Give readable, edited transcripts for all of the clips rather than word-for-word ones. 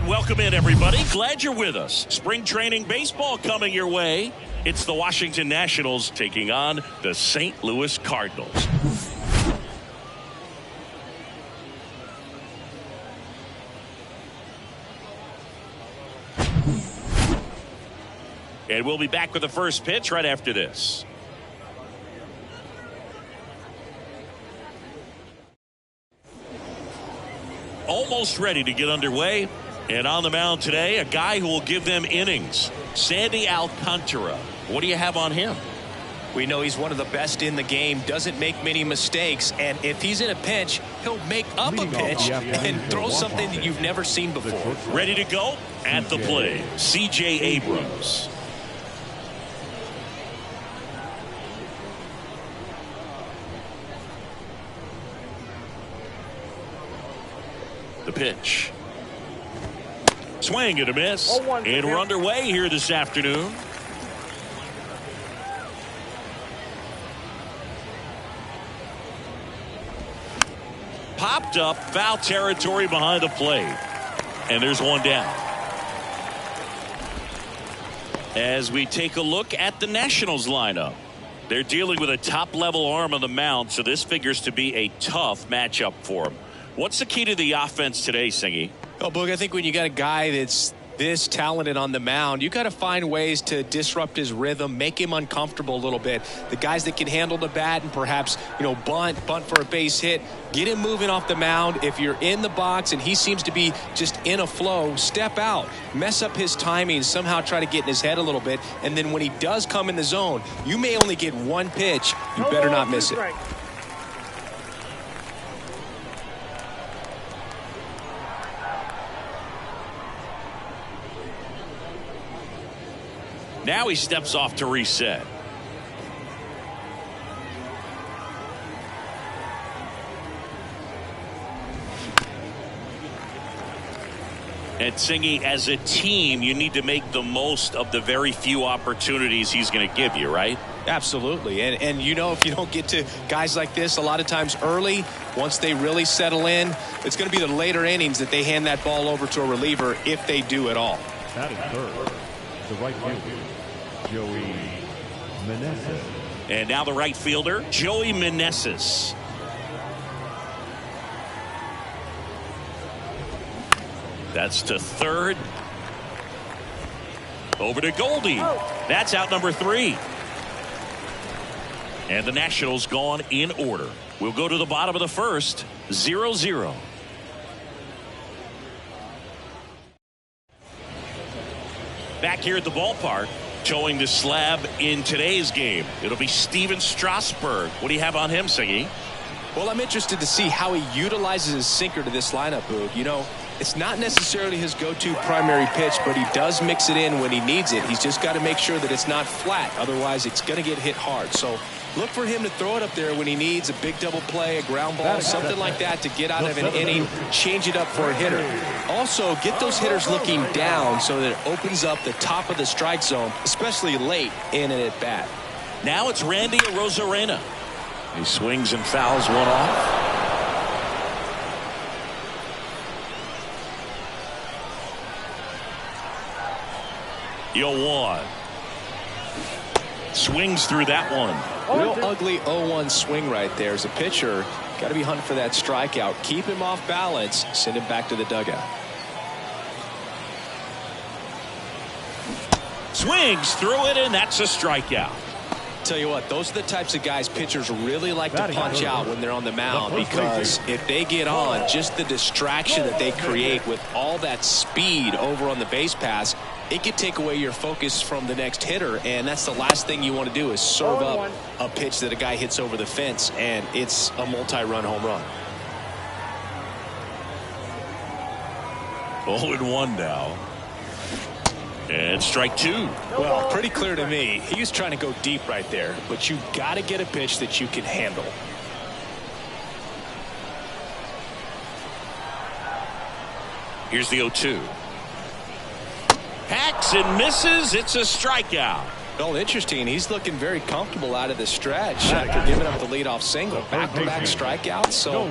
And welcome in, everybody. Glad you're with us. Spring training baseball coming your way. It's the Washington Nationals taking on the St. Louis Cardinals. And we'll be back with the first pitch right after this. Almost ready to get underway. And on the mound today, a guy who will give them innings. Sandy Alcantara. What do you have on him? We know he's one of the best in the game, doesn't make many mistakes, and if he's in a pinch, he'll make up a pitch and throw something that you've never seen before. Ready to go? At the plate, C.J. Abrams. The pitch. Swing and a miss. And we're underway here this afternoon. Popped up, foul territory behind the plate. And there's one down. As we take a look at the Nationals lineup. They're dealing with a top-level arm on the mound, so this figures to be a tough matchup for them. What's the key to the offense today, Singy? Oh, Boog, I think when you got a guy that's this talented on the mound, you got to find ways to disrupt his rhythm, make him uncomfortable a little bit. The guys that can handle the bat and perhaps, bunt for a base hit, get him moving off the mound. If you're in the box and he seems to be just in a flow, step out, mess up his timing, somehow try to get in his head a little bit. And then when he does come in the zone, you may only get one pitch. You better not miss it. Now he steps off to reset. And Singy, as a team, you need to make the most of the very few opportunities he's going to give you, right? Absolutely. And if you don't get to guys like this a lot of times early, once they really settle in, it's going to be the later innings that they hand that ball over to a reliever if they do at all. That is third. The right fielder, Joey Meneses. And now the right fielder, Joey Meneses. That's to third. Over to Goldie. That's out number 3. And the Nationals gone in order. We'll go to the bottom of the first. 0-0. Back here at the ballpark, towing the slab in today's game. It'll be Steven Strasburg. What do you have on him, Singy? Well, I'm interested to see how he utilizes his sinker to this lineup, Boog. It's not necessarily his go-to primary pitch, but he does mix it in when he needs it. He's just got to make sure that it's not flat. Otherwise, it's going to get hit hard. So look for him to throw it up there when he needs a big double play, a ground ball, something like that to get out of an inning, change it up for a hitter. Also, get those hitters looking down so that it opens up the top of the strike zone, especially late in an at-bat. Now it's Randy Arozarena. He swings and fouls one off. 0-1. Swings through that one. Real ugly 0-1 swing right there. As a pitcher, got to be hunting for that strikeout. Keep him off balance. Send him back to the dugout. Swings through it, and that's a strikeout. Tell you what, those are the types of guys pitchers really like to punch out when they're on the mound, because if they get on, just the distraction that they create with all that speed over on the base pass, it could take away your focus from the next hitter, and that's the last thing you want to do is serve up a pitch that a guy hits over the fence, and it's a multi-run home run. 0-1 now. And strike 2. Well, pretty clear to me. He was trying to go deep right there, but you got to get a pitch that you can handle. Here's the 0-2. Hacks and misses. It's a strikeout. Well, interesting. He's looking very comfortable out of the stretch after giving up the leadoff single. Back-to-back strikeouts, so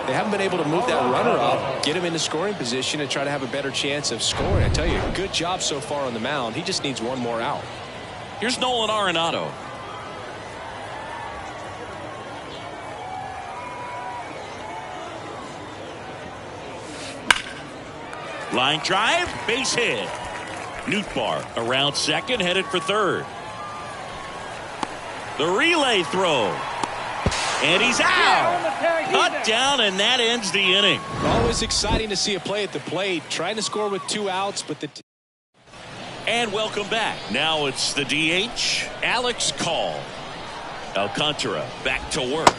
they haven't been able to move that runner up, get him into scoring position, and try to have a better chance of scoring. I tell you, good job so far on the mound. He just needs one more out. Here's Nolan Arenado. Line drive, base hit. Nootbaar around second, headed for third. The relay throw. And he's out. Cut down, and that ends the inning. Always exciting to see a play at the plate. Trying to score with 2 outs, but the... And welcome back. Now it's the DH, Alex Call. Alcantara back to work.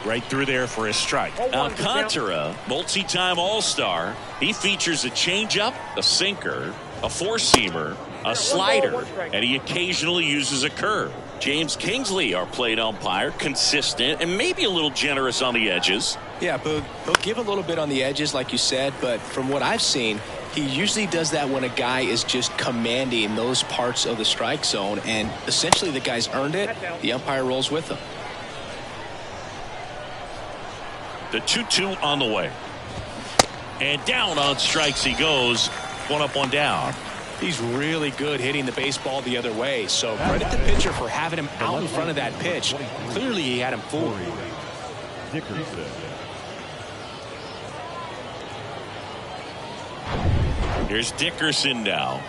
Right through there for a strike. Alcantara, multi-time All-Star. He features a changeup, a sinker, a four-seamer, a slider, and he occasionally uses a curve. James Kingsley, our plate umpire, consistent and maybe a little generous on the edges. Yeah, but he'll give a little bit on the edges, like you said, but from what I've seen, he usually does that when a guy is just commanding those parts of the strike zone, and essentially the guy's earned it. The umpire rolls with him. The 2-2 on the way. And down on strikes he goes. One up, one down. He's really good hitting the baseball the other way, so credit the pitcher for having him out in front of that pitch. Clearly he had him fooled. Here's Dickerson now.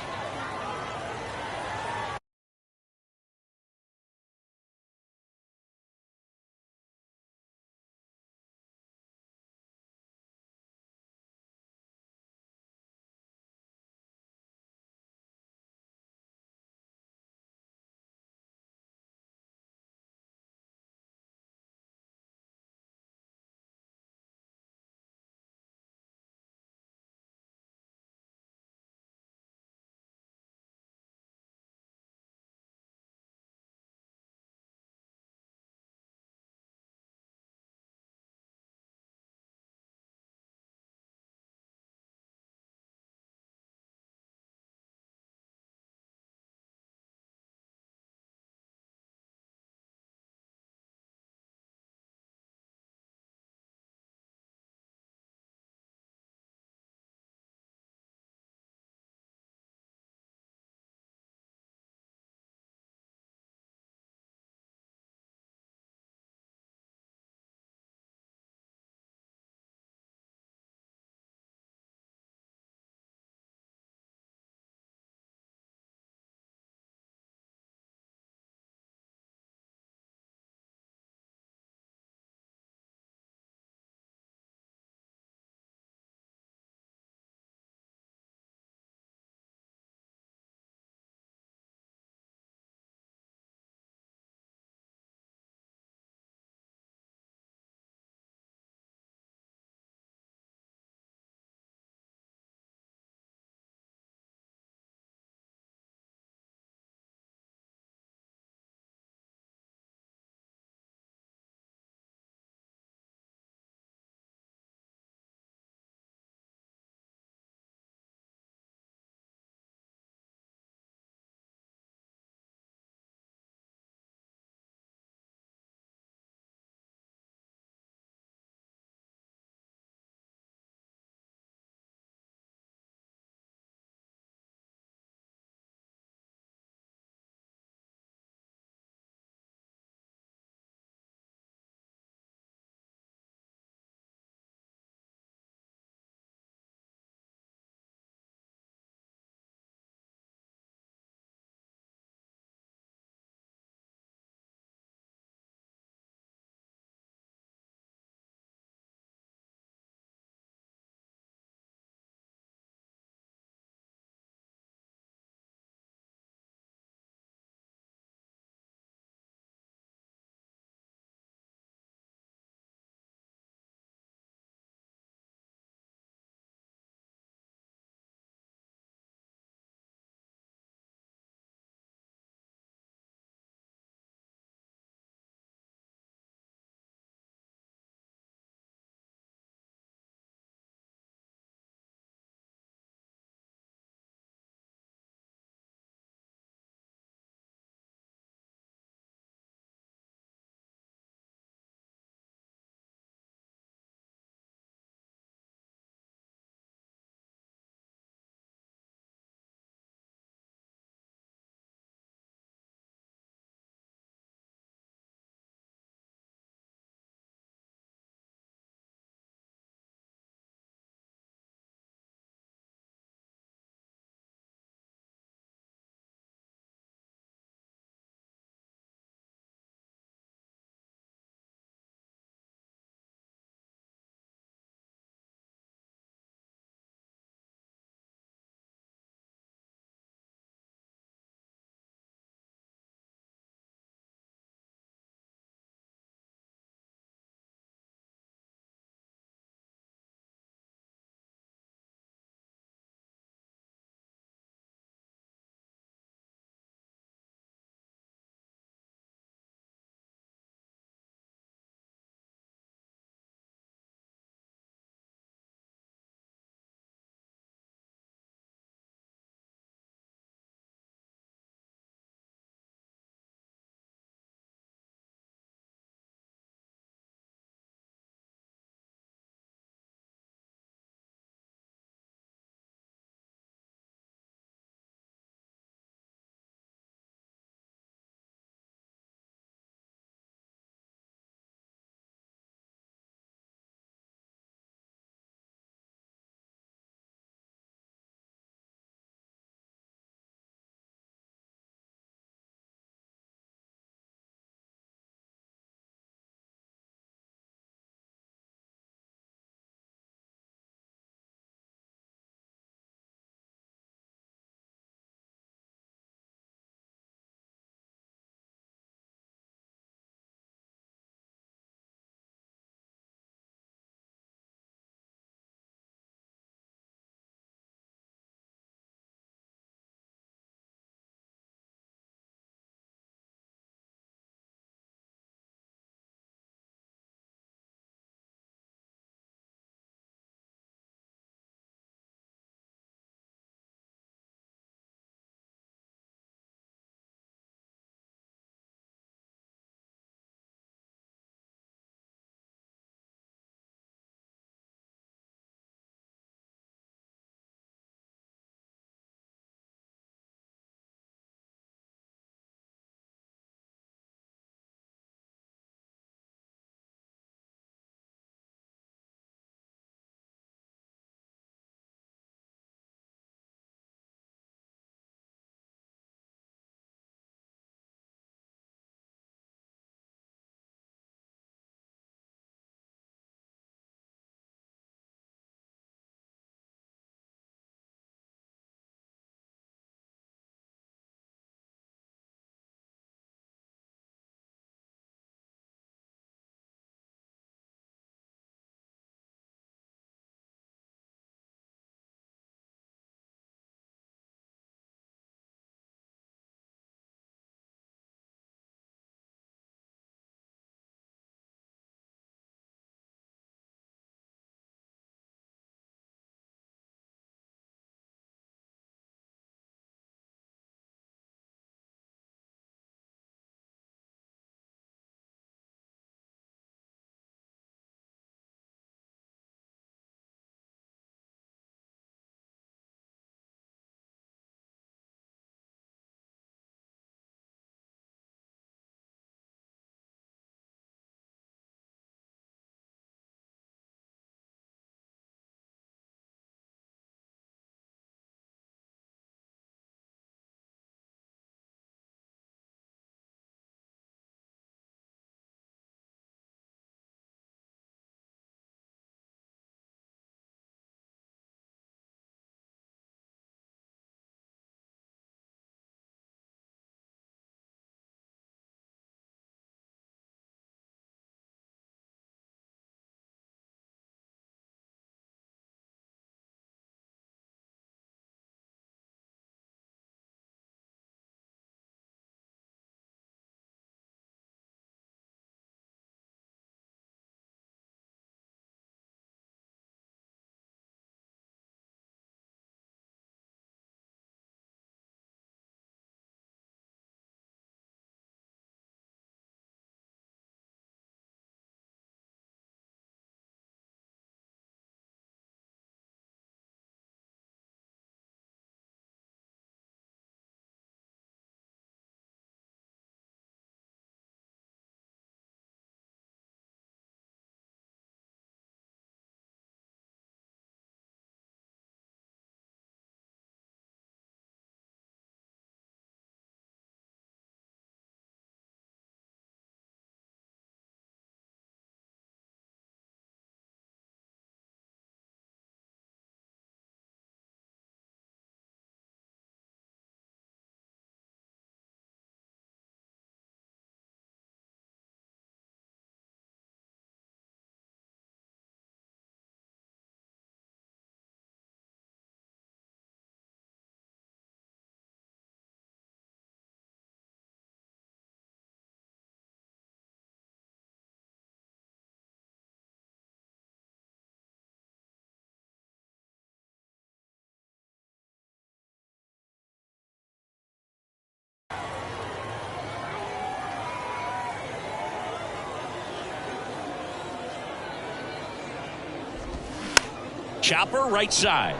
Chopper right side.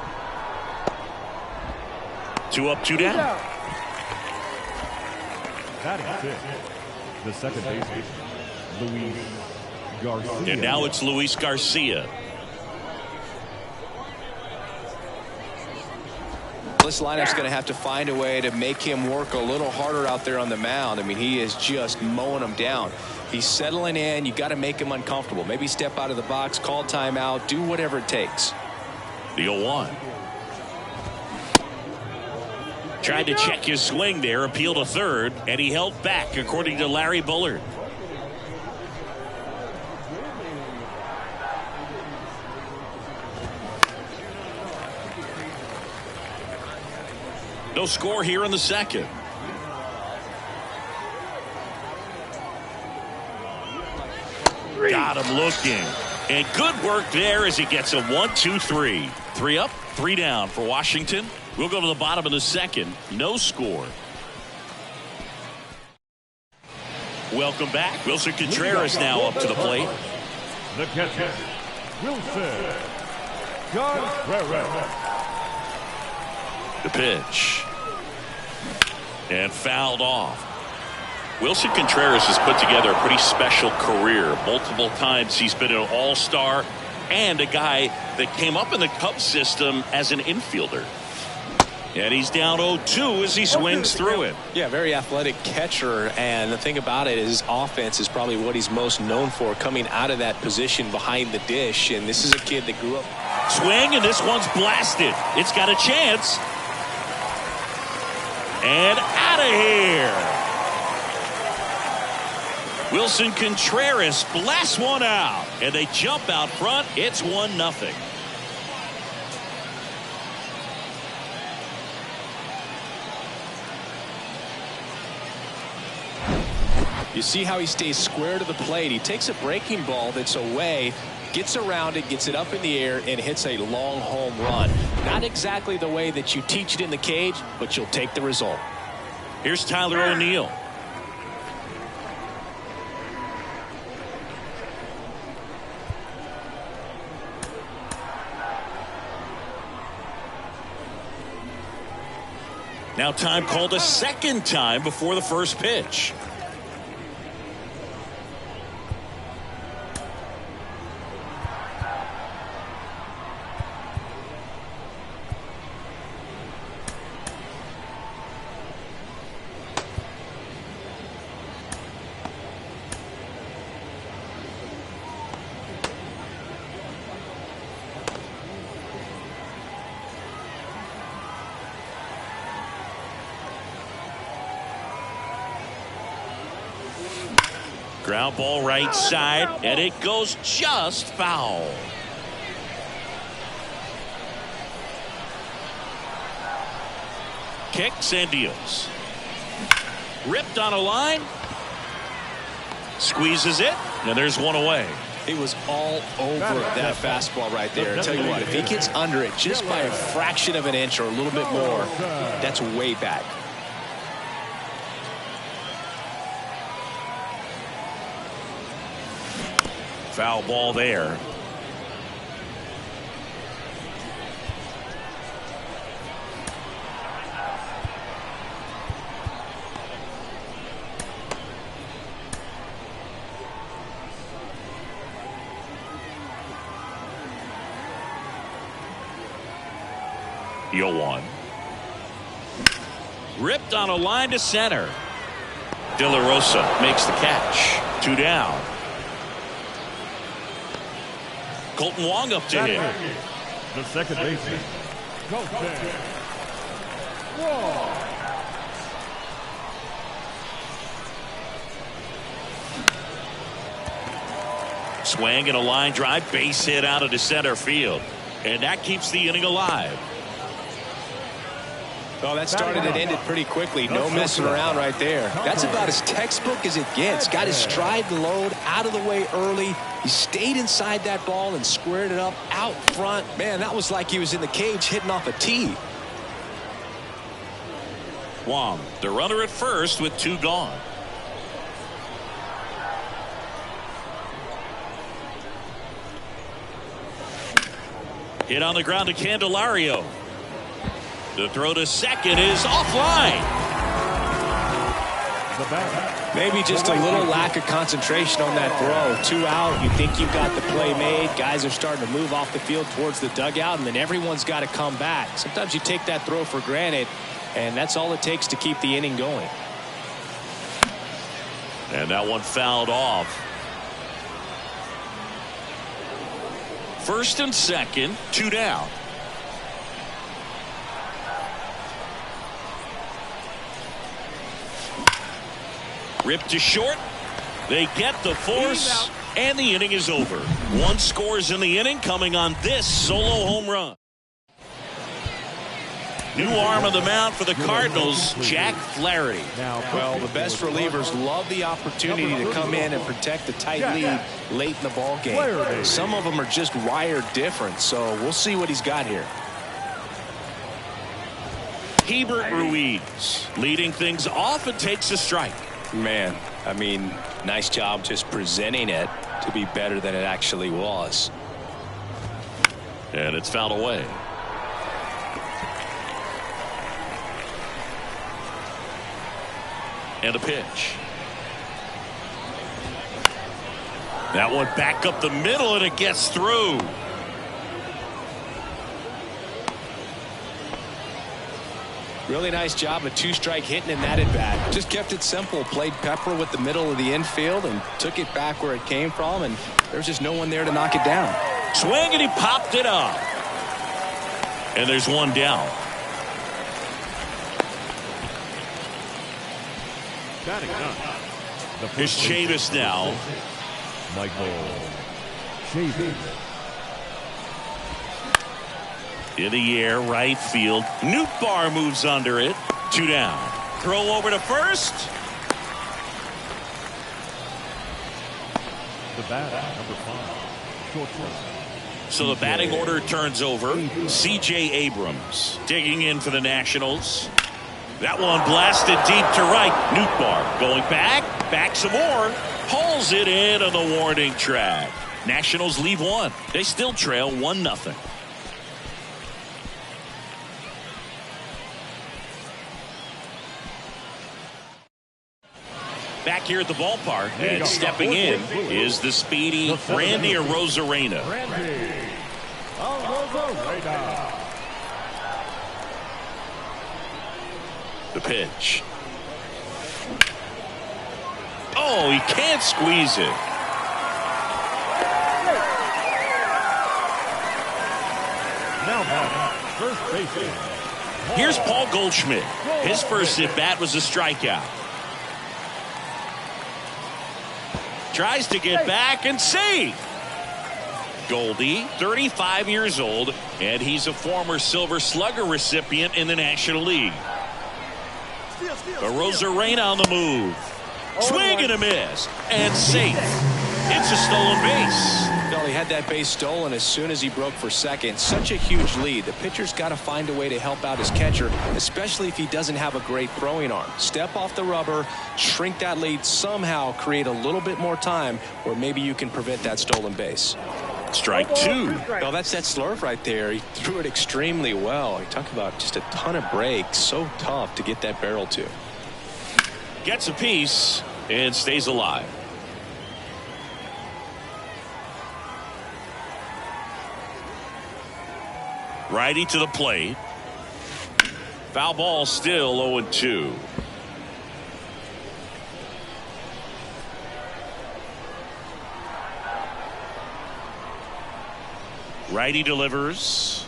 2 up, 2 down. Batting fifth, the second baseman, Luis Garcia. And now it's Luis Garcia. This lineup's going to have to find a way to make him work a little harder out there on the mound. I mean, he is just mowing them down. He's settling in. You got to make him uncomfortable. Maybe step out of the box, call timeout, do whatever it takes. The 0-1. Tried to check his swing there, appeal to third, and he held back, according to Larry Bullard. No score here in the second. Got him looking. And good work there as he gets a 1-2-3. 3 up, 3 down for Washington. We'll go to the bottom of the second. No score. Welcome back. Wilson Contreras now up to the plate. The catcher, Wilson Contreras. The pitch. And fouled off. Wilson Contreras has put together a pretty special career. Multiple times he's been an all-star and a guy that came up in the Cubs system as an infielder. And he's down 0-2 as he swings through it. Yeah, very athletic catcher, and the thing about it is his offense is probably what he's most known for, coming out of that position behind the dish. And this is a kid that grew up. Swing, and this one's blasted. It's got a chance. And out of here. Wilson Contreras blasts one out, and they jump out front. It's 1-0. You see how he stays square to the plate. He takes a breaking ball that's away, gets around it, gets it up in the air, and hits a long home run. Not exactly the way that you teach it in the cage, but you'll take the result. Here's Tyler O'Neill. Now time called a second time before the first pitch. Ground ball right side, and it goes just foul. Kicks and deals. Ripped on a line. Squeezes it, and there's one away. He was all over that fastball right there. I tell you what, if he gets under it just by a fraction of an inch or a little bit more, that's way back. Foul ball there. The 0-1. Ripped on a line to center. De La Rosa makes the catch. 2 down. Colton Wong up to him. The second baseman, Colton Wong. Swing and a line drive, base hit out into center field. And that keeps the inning alive. Well, that started and ended pretty quickly. No messing around right there. That's about as textbook as it gets. Got his stride to load, out of the way early. He stayed inside that ball and squared it up out front. Man, that was like he was in the cage hitting off a tee. Wong, the runner at first with 2 gone. Hit on the ground to Candelario. The throw to second is offline. Maybe just a little lack of concentration on that throw. 2 out. You think you've got the play made. Guys are starting to move off the field towards the dugout, and then everyone's got to come back. Sometimes you take that throw for granted, and that's all it takes to keep the inning going. And that one fouled off. First and second, 2 down. Ripped to short. They get the force, and the inning is over. 1 scores in the inning, coming on this solo home run. New arm of the mound for the Cardinals, Jack Flaherty. Well, the best relievers love the opportunity to come in and protect a tight lead late in the ball game. Some of them are just wired different, so we'll see what he's got here. Hebert Ruiz leading things off and takes a strike. Man, I mean, nice job just presenting it to be better than it actually was. And it's fouled away. And a pitch. That one back up the middle, and it gets through. Really nice job, a 2-strike hitting in that at bat. Just kept it simple, played pepper with the middle of the infield and took it back where it came from, and there's just no one there to knock it down. Swing, and he popped it up. And there's 1 down. Here's Chavis now. Michael Chavis. In the air, right field. Nootbaar moves under it. 2 down. Throw over to first. The bat, number 5. Shortstop. So the batting order turns over. C.J. Abrams digging in for the Nationals. That one blasted deep to right. Nootbaar going back some more. Hauls it in on the warning track. Nationals leave 1. They still trail 1-0. Back here at the ballpark, and stepping in is the speedy Randy Arozarena. The pitch. Oh, he can't squeeze it. Now, first baseman. Here's Paul Goldschmidt. His first at bat was a strikeout. Tries to get back and see. Goldie, 35 years old, and he's a former Silver Slugger recipient in the National League. Arozarena on the move. Swing and a miss. And safe. It's a stolen base. Well, he had that base stolen as soon as he broke for second. Such a huge lead. The pitcher's got to find a way to help out his catcher, especially if he doesn't have a great throwing arm. Step off the rubber, shrink that lead, somehow create a little bit more time where maybe you can prevent that stolen base. Strike 2. Well, that's that slurve right there. He threw it extremely well. You talk about just a ton of breaks. So tough to get that barrel to. Gets a piece and stays alive. Righty to the plate. Foul ball, still 0-2. Righty delivers.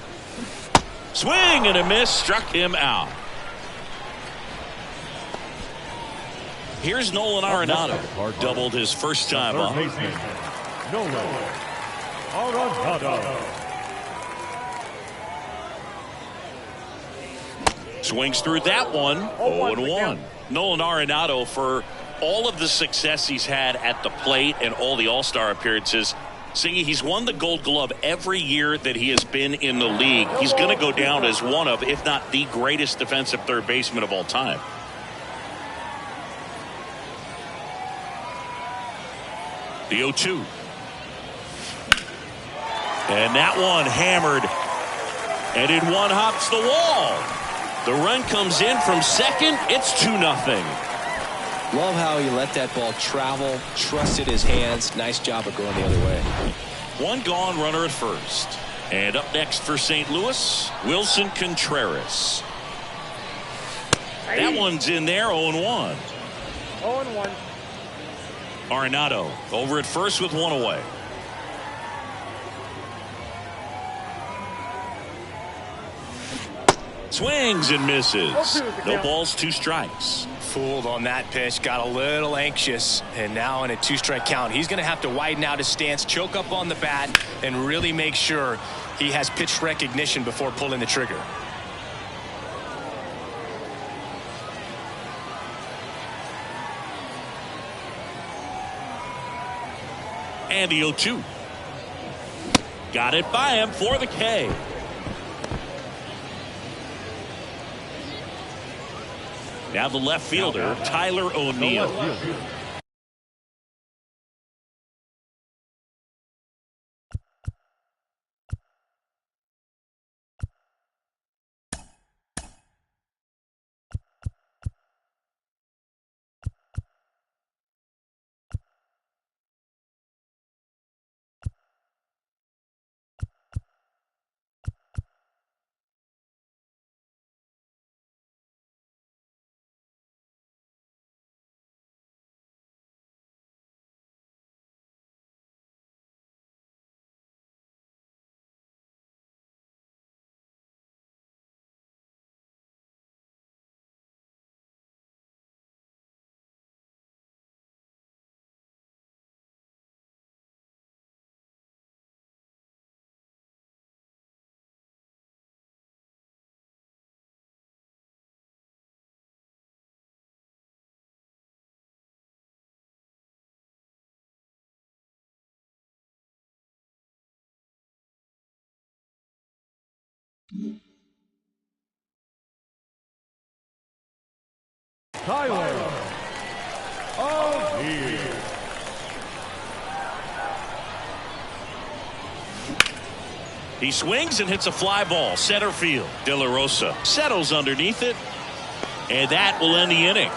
Swing and a miss, struck him out. Here's Nolan Arenado. Doubled his first time up. Nolan Arenado. Swings through that one. 0-1. Nolan Arenado, for all of the success he's had at the plate and all the All-Star appearances, Singy, he's won the Gold Glove every year that he has been in the league. He's going to go down as one of, if not the greatest defensive third baseman of all time. The 0-2. And that one hammered And in one hops the wall. The run comes in from second. It's 2-0. Love how he let that ball travel, trusted his hands. Nice job of going the other way. One gone, runner at first. And up next for St. Louis, Wilson Contreras. That one's in there, 0-1. 0-1. Arenado over at first with one away. Swings and misses. No balls, 2 strikes. Fooled on that pitch, got a little anxious, and now in a 2-strike count, he's going to have to widen out his stance, choke up on the bat, and really make sure he has pitch recognition before pulling the trigger. And the 0-2. Got it by him for the K. Now the left fielder, Tyler O'Neill. Tyler O'Neill. He swings and hits a fly ball, center field. De La Rosa settles underneath it, and that will end the inning.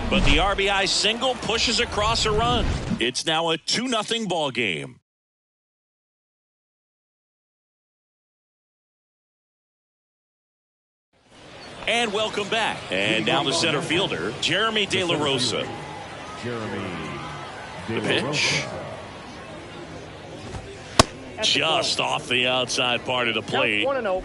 But the RBI single pushes across a run. It's now a 2-0 ball game. And welcome back. And now the center fielder, Jeremy De La Rosa. The pitch. Just off the outside part of the plate. 1-0.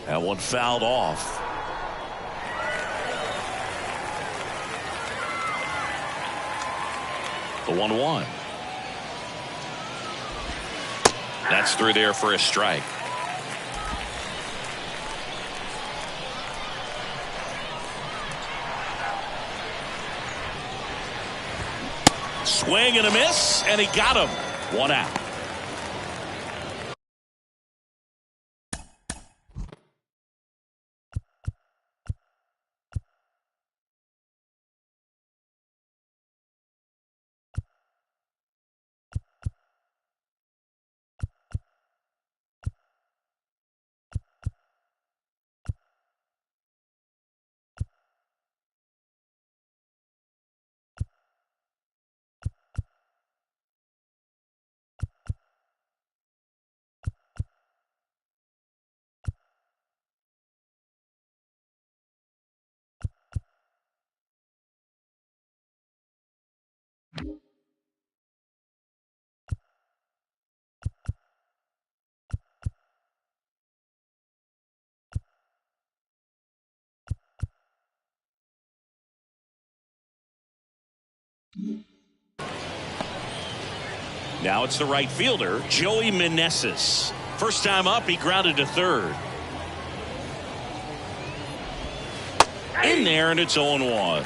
That one fouled off. The 1-1. That's through there for a strike. Swing and a miss, and he got him. 1 out. Now it's the right fielder, Joey Meneses. First time up, he grounded to third. In there, and it's 0-1.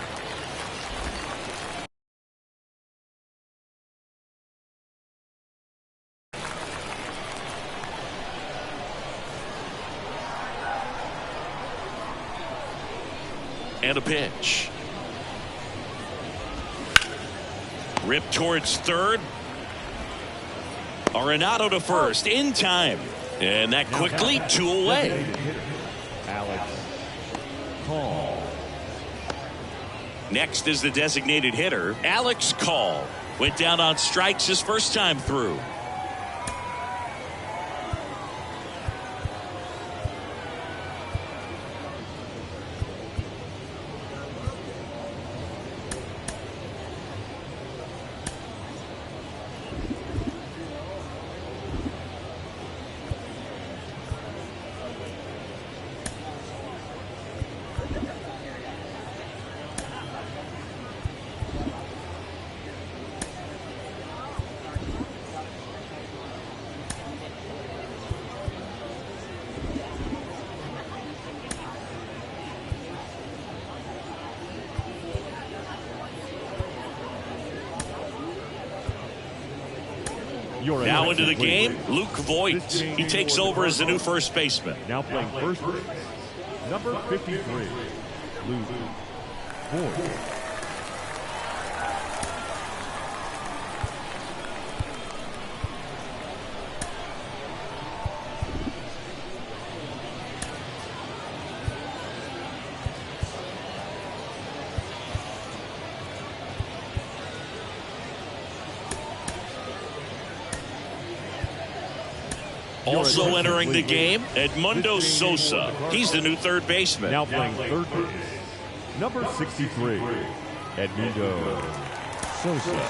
And a pitch. Rip towards third. Arenado to first in time. And that quickly 2 away. Alex Call. Next is the designated hitter, Alex Call. Went down on strikes his first time through. Now into the game, Luke Voigt. He takes over as the new first baseman. Now playing first base, number 53, Luke Voigt. Also entering the game, Edmundo Sosa. He's the new third baseman. Now playing third base, number 63, Edmundo Sosa.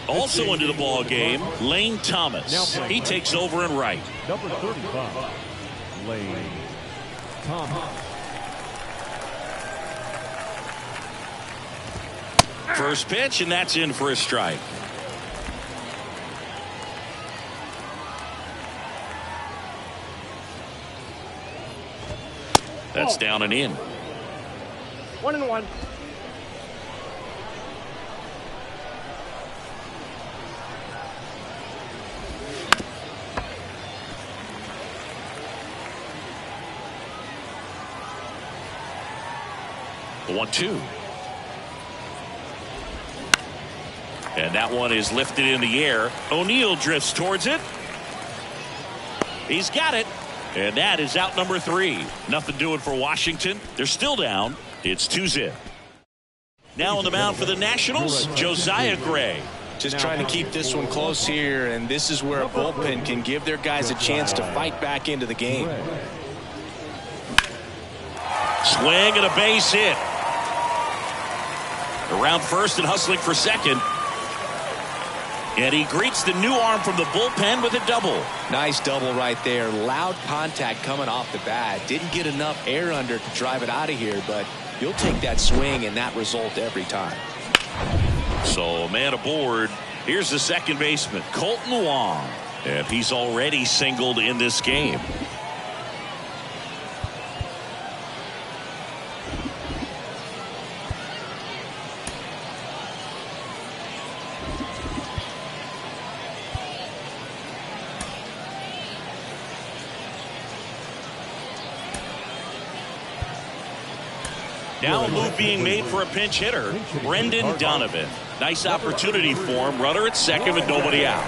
Also into the ball game, Lane Thomas. He takes over in right. Number 35, Lane Thomas. First pitch, and that's in for a strike. That's down and in. 1-1. The 1-2. And that one is lifted in the air. O'Neill drifts towards it. He's got it. And that is out number 3. Nothing doing for Washington. They're still down. It's 2-0. Now on the mound for the Nationals, Josiah Gray. Just trying to keep this one close here, and this is where a bullpen can give their guys a chance to fight back into the game. Swing and a base hit. Around first and hustling for second. And he greets the new arm from the bullpen with a double. Nice double right there. Loud contact coming off the bat. Didn't get enough air under to drive it out of here, but you'll take that swing and that result every time. So, man aboard. Here's the second baseman, Colton Wong. And he's already singled in this game. Now a move being made for a pinch hitter, Brendan Donovan. Nice opportunity for him. Runner at second with nobody out.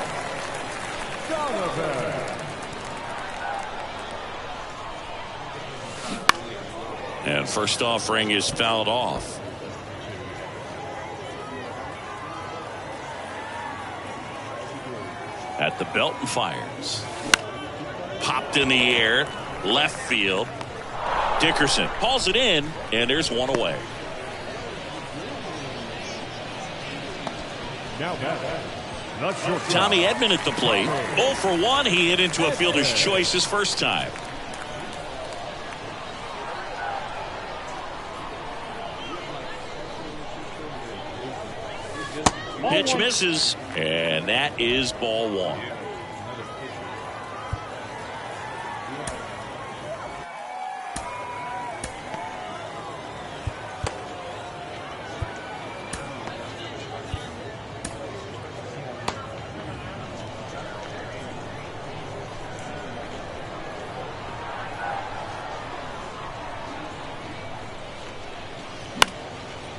And first offering is fouled off. At the belt and fires. Popped in the air, left field. Dickerson hauls it in, and there's one away. Tommy Edman at the plate. 0 for 1. He hit into a fielder's choice his first time. Pitch misses, and that is ball 1.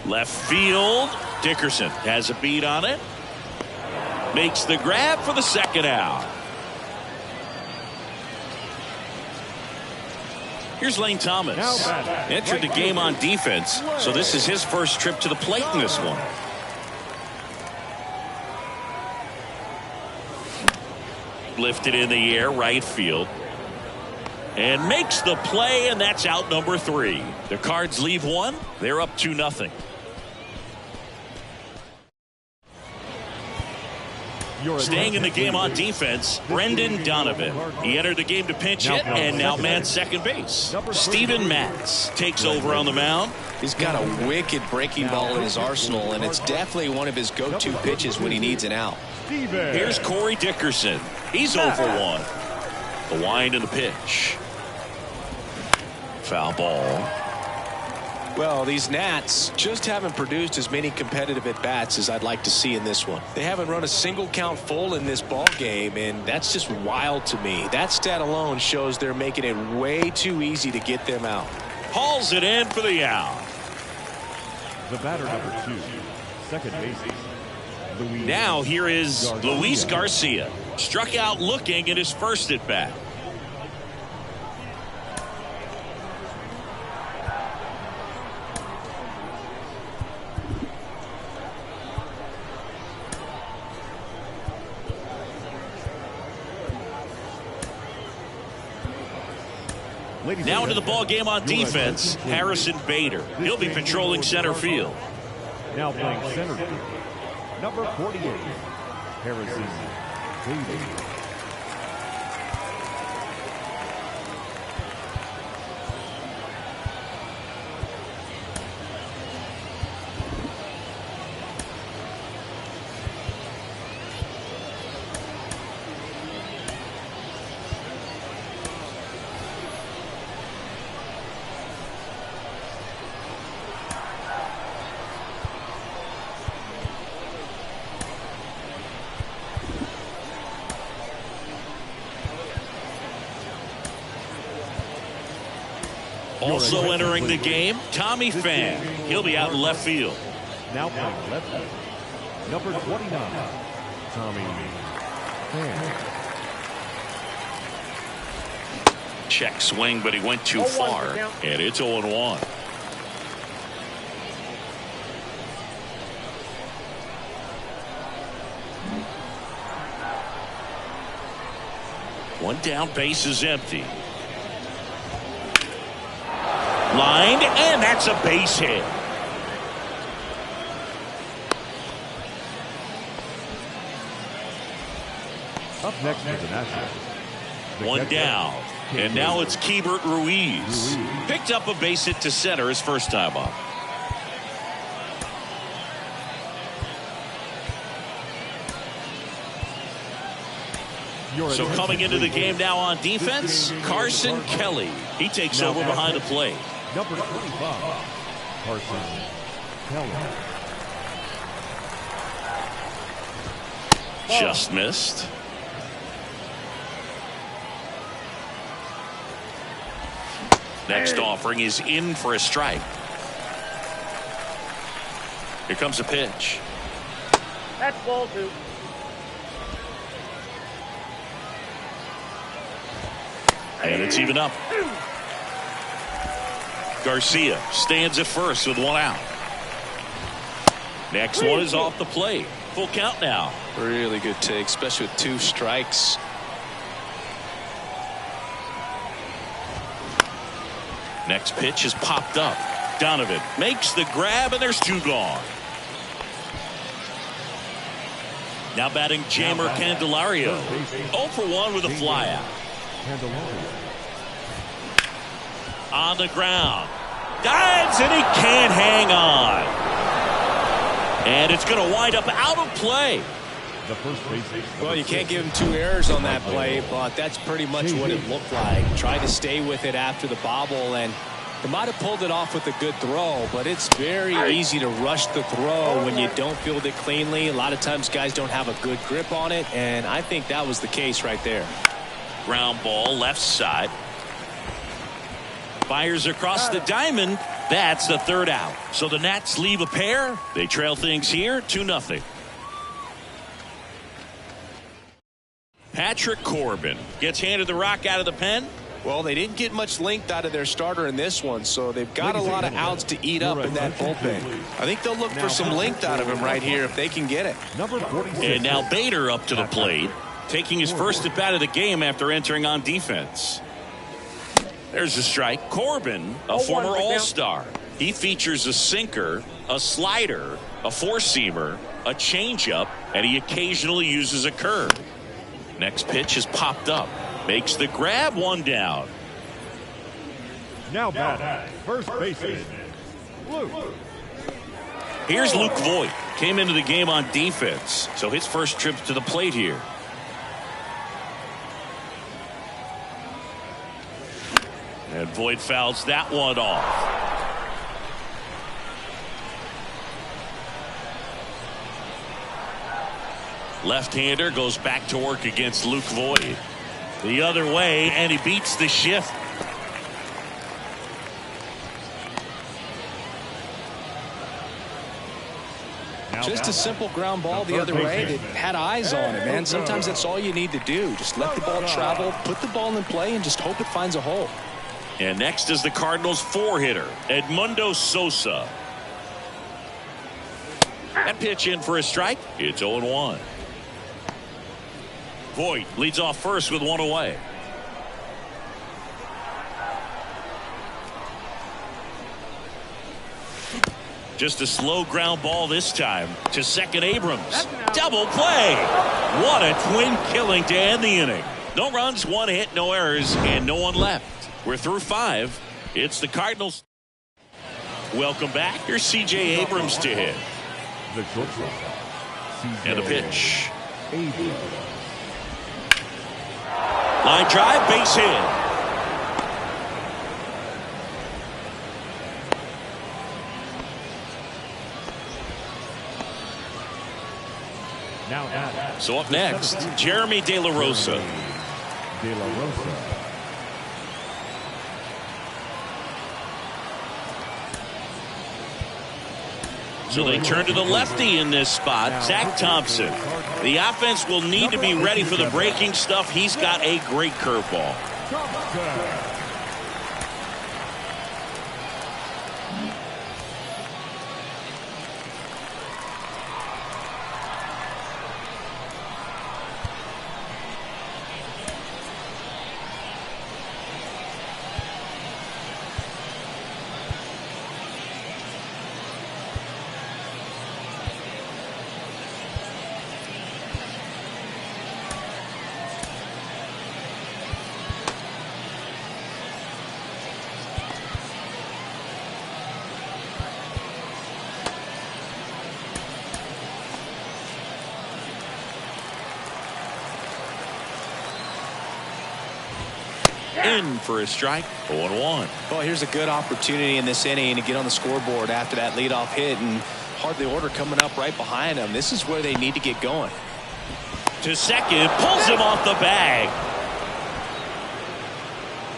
Left field. Dickerson has a beat on it. Makes the grab for the second out. Here's Lane Thomas. Entered the game on defense, so this is his first trip to the plate in this one. Lifted in the air, right field. And makes the play, and that's out number 3. The Cards leave one. They're up 2-0. Staying in the game on defense, Brendan Donovan. He entered the game to pinch hit and now mans second base. Steven Matz takes over on the mound. He's got a wicked breaking ball in his arsenal, and it's definitely one of his go-to pitches when he needs an out. Here's Corey Dickerson. He's 0 for 1. The wind and the pitch. Foul ball. Well, these Nats just haven't produced as many competitive at-bats as I'd like to see in this one. They haven't run a single count full in this ball game, and that's just wild to me. That stat alone shows they're making it way too easy to get them out. Hauls it in for the out. The batter number 2, second baseman. Now here is Luis Garcia. Struck out looking at his first at-bat. Now into the ball game on defense, Harrison Bader. He'll be patrolling center field. Now playing center field, number 48, Harrison Bader. Also entering the game, Tommy Pham. He'll be out in left field. Now playing left field, number 29, Tommy Pham. Check swing, but he went too far, and it's 0-1. One down, base is empty. Lined, and that's a base hit. Up next for the Nationals. One down, and now it's Keibert Ruiz. Picked up a base hit to center his first time up. So coming into the game now on defense, Carson Kelly. He takes over behind the plate. Number 25, Carson Kelly. Just missed. Next offering is in for a strike. Here comes a pitch. That's ball 2. And it's even up. Garcia stands at first with one out. Next one is off the plate. Full count now. Really good take, especially with 2 strikes. Next pitch is popped up. Donovan makes the grab, and there's 2 gone. Now batting Jamer Candelario. 0 for 1 with a flyout. On the ground. Dives, and he can't hang on. And it's going to wind up out of play. Well, you can't give him 2 errors on that play, but that's pretty much what it looked like. Tried to stay with it after the bobble, and they might have pulled it off with a good throw, but it's very easy to rush the throw when you don't field it cleanly. A lot of times guys don't have a good grip on it, and I think that was the case right there. Ground ball left side. Fires across the diamond. That's the third out. So the Nats leave a pair. They trail things here 2-0. Patrick Corbin gets handed the rock out of the pen. Well, they didn't get much length out of their starter in this one, so they've got a lot of outs to eat up in that bullpen. I think they'll look for some length out of him right here if they can get it. Number 46. And now Bader up to the plate, taking his first at bat of the game after entering on defense. There's a strike. Corbin, a former All-Star. He features a sinker, a slider, a four-seamer, a changeup, and he occasionally uses a curve. Next pitch is popped up. Makes the grab, one down. Now bat, first baseman, Luke. Here's Luke Voit. Came into the game on defense, so his first trip to the plate here. And Voit fouls that one off. Left-hander goes back to work against Luke Voit. The other way, and he beats the shift. Just a simple ground ball the other way that had eyes on it, man. Sometimes that's all you need to do. Just let the ball travel, put the ball in play, and just hope it finds a hole. And next is the Cardinals' four-hitter, Edmundo Sosa. That pitch in for a strike. It's 0-1. Voit leads off first with one away. Just a slow ground ball this time to second Abrams. Double play. What a twin killing to end the inning. No runs, one hit, no errors, and no one left. We're through 5. It's the Cardinals. Welcome back. Here's C.J. Abrams to hit. The shortstop, And the pitch. Abrams. Line drive, base hit. Now bat. So up next, Jeremy De La Rosa. De La Rosa. So they turn to the lefty in this spot, Zach Thompson. The offense will need to be ready for the breaking stuff. He's got a great curveball. In for a strike, 0-1. Well, here's a good opportunity in this inning to get on the scoreboard after that leadoff hit, and hardly order coming up right behind them. This is where they need to get going. To second, pulls him off the bag.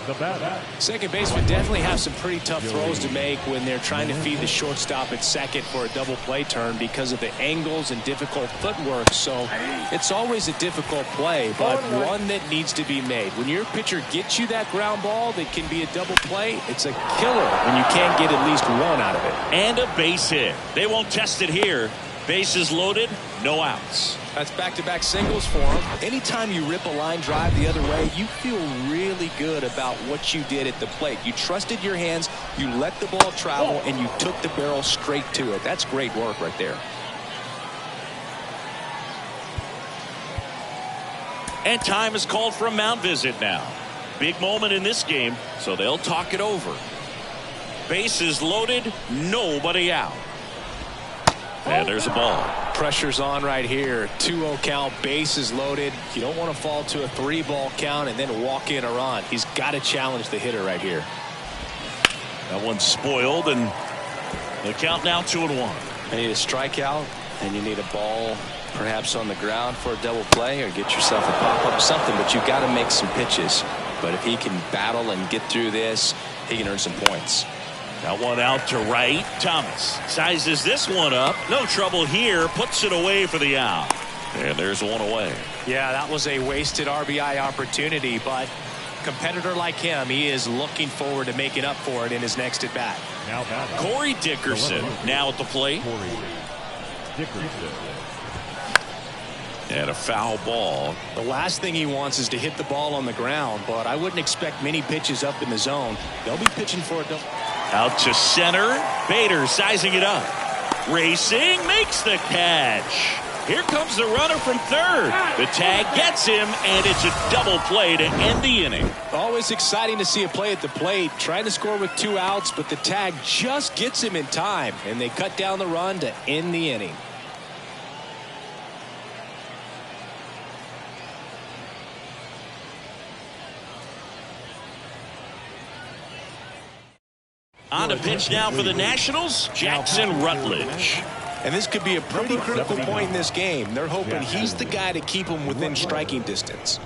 The bat. Second baseman definitely have some pretty tough throws to make when they're trying to feed the shortstop at second for a double play turn because of the angles and difficult footwork. So it's always a difficult play, but one that needs to be made. When your pitcher gets you that ground ball that can be a double play, it's a killer when you can't get at least one out of it. And a base hit. They won't test it here. Bases loaded, no outs. That's back-to-back singles for him. Anytime you rip a line drive the other way, you feel really good about what you did at the plate. You trusted your hands, you let the ball travel, and you took the barrel straight to it. That's great work right there. And time is called for a mound visit now. Big moment in this game, so they'll talk it over. Bases loaded, nobody out. And there's a ball. Pressure's on right here. 2-0 count, bases loaded. You don't want to fall to a 3-ball count and then walk in a run. He's got to challenge the hitter right here. That one's spoiled, and the count now 2-1. You need a strikeout, and you need a ball perhaps on the ground for a double play, or get yourself a pop-up something, but you've got to make some pitches. but if he can battle and get through this, he can earn some points. That one out to right. Thomas sizes this one up. No trouble here. Puts it away for the out. And there's one away. Yeah, that was a wasted RBI opportunity, but competitor like him, he is looking forward to making up for it in his next at bat. Now Corey Dickerson now at the plate. And a foul ball. The last thing he wants is to hit the ball on the ground, but I wouldn't expect many pitches up in the zone. They'll be pitching for it. Out to center. Bader sizing it up. Racing, makes the catch. Here comes the runner from third. The tag gets him, and it's a double play to end the inning. Always exciting to see a play at the plate. Trying to score with 2 outs, but the tag just gets him in time, and they cut down the run to end the inning. On the pitch now for the Nationals, Jackson Rutledge. And this could be a pretty critical point in this game. They're hoping he's the guy to keep them within striking distance.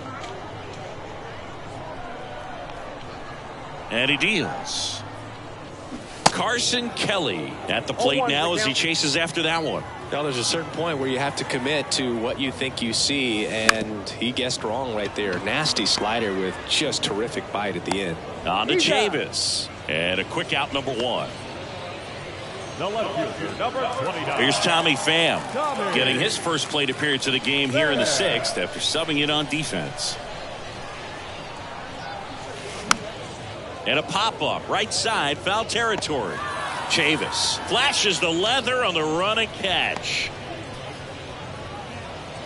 And he deals. Carson Kelly at the plate now as he chases after that one. Now there's a certain point where you have to commit to what you think you see, and he guessed wrong right there. Nasty slider with just terrific bite at the end. On to Chavis. And a quick out, number 1. The left fielder, number 29. Here's Tommy Pham getting his first plate appearance of the game here in the 6th after subbing in on defense. And a pop-up right side, foul territory. Chavis flashes the leather on the run and catch.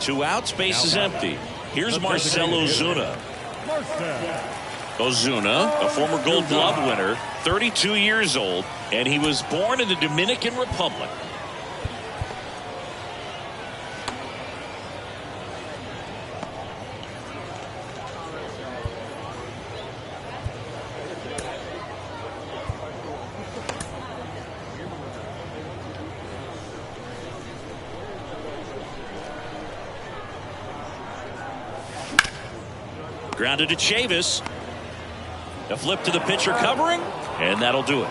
2 outs, base is empty. Here's Marcell Ozuna. Ozuna, a former Gold Glove winner, 32 years old, and he was born in the Dominican Republic. Grounded to Chavis. A flip to the pitcher covering, and that'll do it.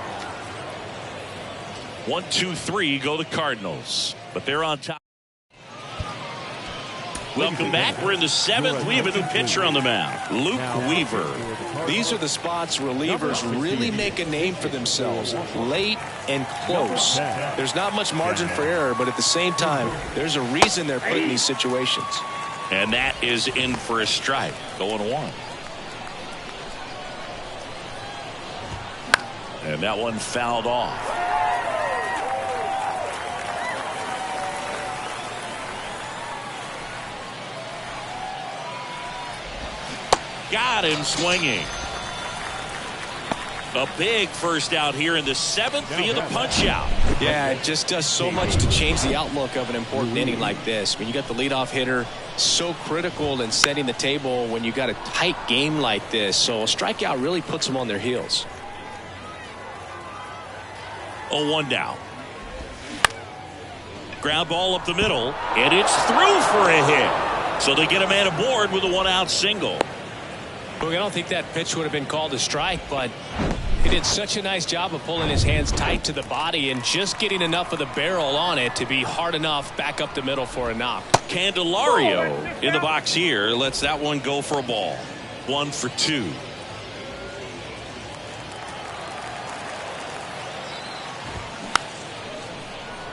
1, 2, 3 go the Cardinals, but they're on top. Welcome back. We're in the 7th. We have a new pitcher on the mound, Luke Weaver. These are the spots relievers really make a name for themselves, late and close. There's not much margin for error, but at the same time, there's a reason they're put in these situations. And that is in for a strike, going 1. And that one fouled off. Got him swinging. A big first out here in the 7th via the punch out. Yeah, it just does so much to change the outlook of an important inning like this. When you got the leadoff hitter, so critical in setting the table when you got a tight game like this. So a strikeout really puts them on their heels. 0-1 down. Ground ball up the middle, and it's through for a hit. So they get a man aboard with a 1-out single. Look, I don't think that pitch would have been called a strike, but he did such a nice job of pulling his hands tight to the body and just getting enough of the barrel on it to be hard enough back up the middle for a knock. Candelario in the box here lets that one go for a ball. 1 for 2.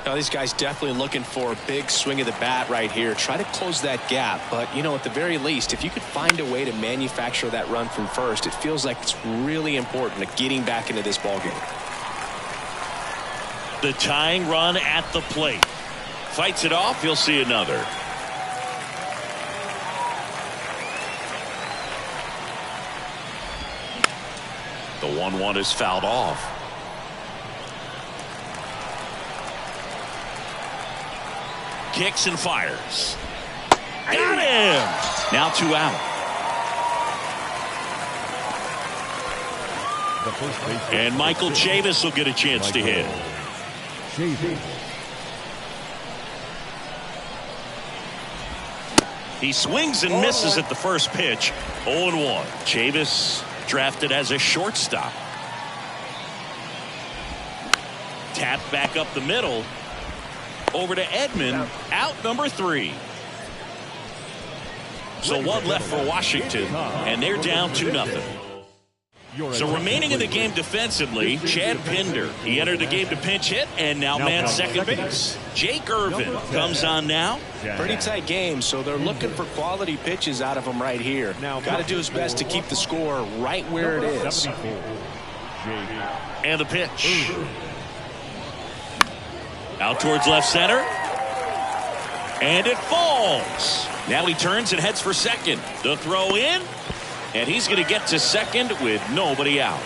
Now these guys definitely looking for a big swing of the bat right here. Try to close that gap, but you know, at the very least, if you could find a way to manufacture that run from first, it feels like it's really important to getting back into this ball game. The tying run at the plate. Fights it off. He'll see another. The 1-1 is fouled off. Kicks and fires. Got him. Now 2 out. And Michael Chavis will get a chance to hit. He swings and misses at the first pitch. 0-1. Chavis drafted as a shortstop. Tap back up the middle. Over to Edman. Out number 3. So one left for Washington, and they're down 2-0. So remaining in the game defensively, Chad Pinder. He entered the game to pinch hit and now man second base. Jake Irvin comes on now. Pretty tight game, so they're looking for quality pitches out of him right here. Got to do his best to keep the score right where it is. And the pitch. Out towards left center. And it falls. Now he turns and heads for second. The throw in. And he's going to get to second with nobody out.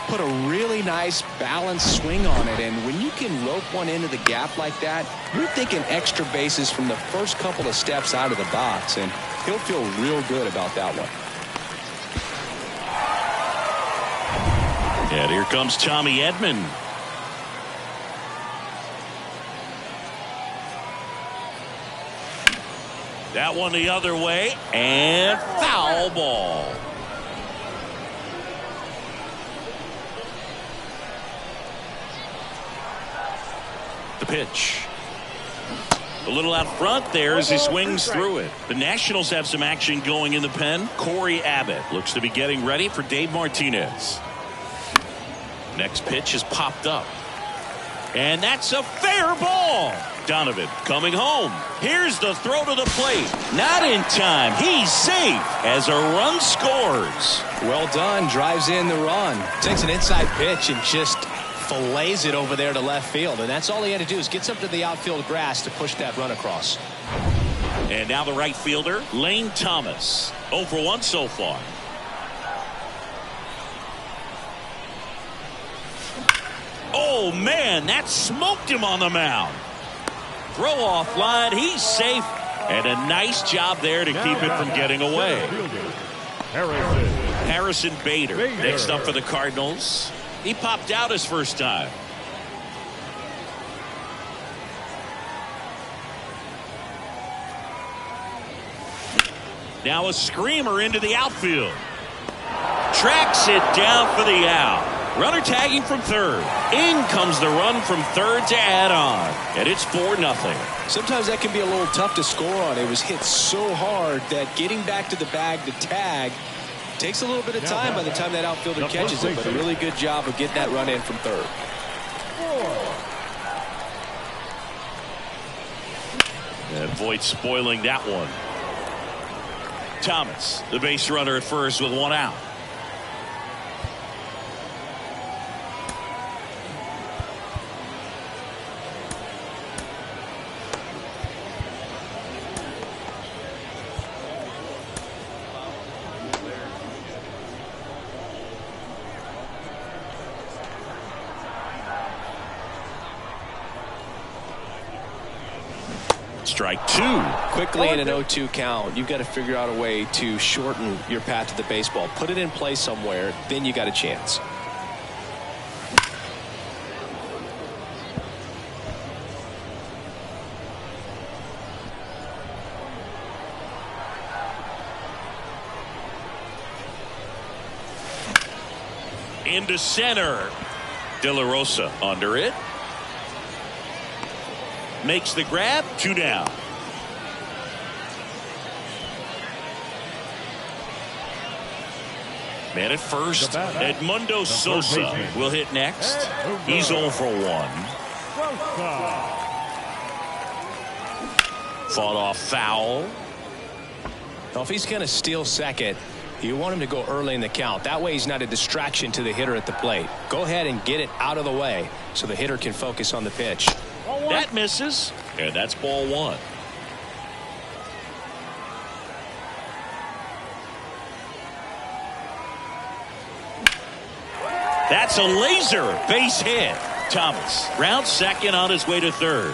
Put a really nice balanced swing on it, and when you can rope one into the gap like that, you're thinking extra bases from the first couple of steps out of the box, and he'll feel real good about that one. And here comes Tommy Edman. That one the other way, and foul ball. The pitch. A little out front there as he swings through it. The Nationals have some action going in the pen. Corey Abbott looks to be getting ready for Dave Martinez. Next pitch is popped up. And that's a fair ball. Donovan coming home. Here's the throw to the plate. Not in time. He's safe as a run scores. Well done. Drives in the run. Takes an inside pitch and just fillets it over there to left field. And that's all he had to do is get up to the outfield grass to push that run across. And now the right fielder, Lane Thomas. 0 for 1 so far. Oh, man, that smoked him on the mound. Throw off line. He's safe. And a nice job there to keep it from getting away. Harrison Bader next up for the Cardinals. He popped out his first time. Now a screamer into the outfield. Tracks it down for the out. Runner tagging from third. In comes the run from third to add on. And it's 4-0. Sometimes that can be a little tough to score on. It was hit so hard that getting back to the bag to tag takes a little bit of time by the time that outfielder catches it. But a really good job of getting that run in from third. And Voit spoiling that one. Thomas, the base runner at first with 1 out. Strike 2. Quickly in an 0-2 count, you've got to figure out a way to shorten your path to the baseball. Put it in play somewhere, then you got a chance. Into center. De La Rosa under it. Makes the grab. 2 down. Man at first. Edmundo Sosa will hit next. He's 0 for 1. Fought off foul. Well, if he's going to steal second, you want him to go early in the count. That way he's not a distraction to the hitter at the plate. Go ahead and get it out of the way so the hitter can focus on the pitch. That misses, and that's ball 1. That's a laser base hit. Thomas rounds second on his way to third.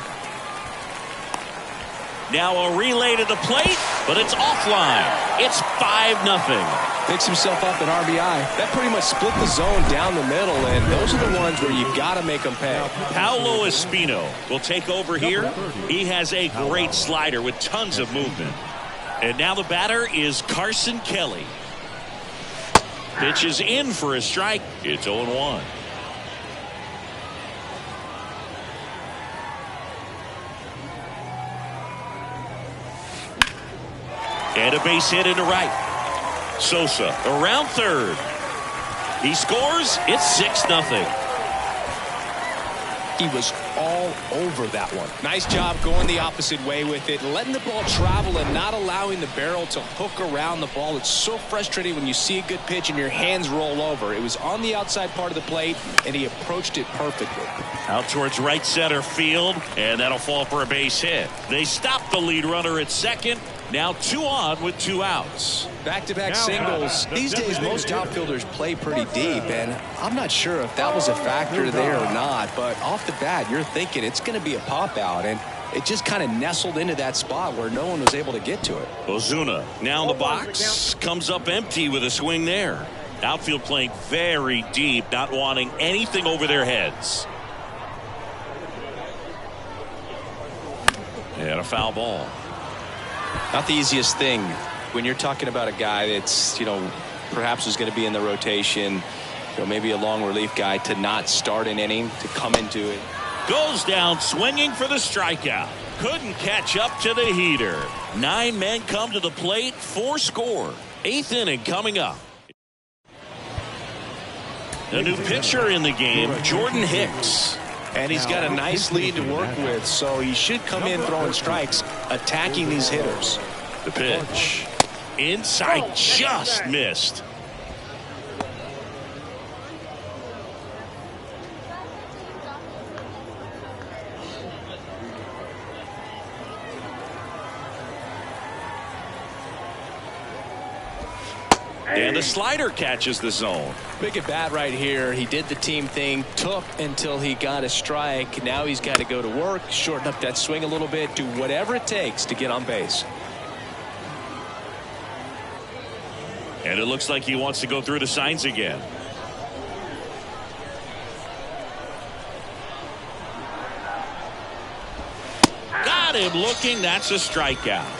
Now a relay to the plate, but it's offline. It's 5-0. Picks himself up an RBI. That pretty much split the zone down the middle, and those are the ones where you got to make them pay. Paolo Espino will take over here. He has a great slider with tons of movement. And now the batter is Carson Kelly. Pitch is in for a strike. It's 0-1. And a base hit into right. Sosa around third. He scores. It's 6-0. He was all over that one. Nice job going the opposite way with it, letting the ball travel and not allowing the barrel to hook around the ball. It's so frustrating when you see a good pitch and your hands roll over. It was on the outside part of the plate, and he approached it perfectly. Out towards right center field, and that'll fall for a base hit. They stop the lead runner at second. Now 2 on with 2 outs. Back-to-back singles. These days, most outfielders play pretty deep, and I'm not sure if that was a factor there or not, but off the bat, you're thinking it's going to be a pop-out, and it just kind of nestled into that spot where no one was able to get to it. Ozuna now in the box, comes up empty with a swing there. Outfield playing very deep, not wanting anything over their heads. And a foul ball. Not the easiest thing when you're talking about a guy that's, perhaps is going to be in the rotation, maybe a long relief guy, to not start an inning, to come into it. Goes down swinging for the strikeout. Couldn't catch up to the heater. 9 men come to the plate, 4 score. 8th inning coming up. A new pitcher in the game, Jordan Hicks. And he's got a nice lead to work with, so he should come in throwing strikes, attacking these hitters. The pitch. Inside, just missed. And the slider catches the zone. Big at bat right here. He did the team thing, took until he got a strike. Now he's got to go to work, shorten up that swing a little bit, do whatever it takes to get on base. And it looks like he wants to go through the signs again. Got him looking. That's a strikeout.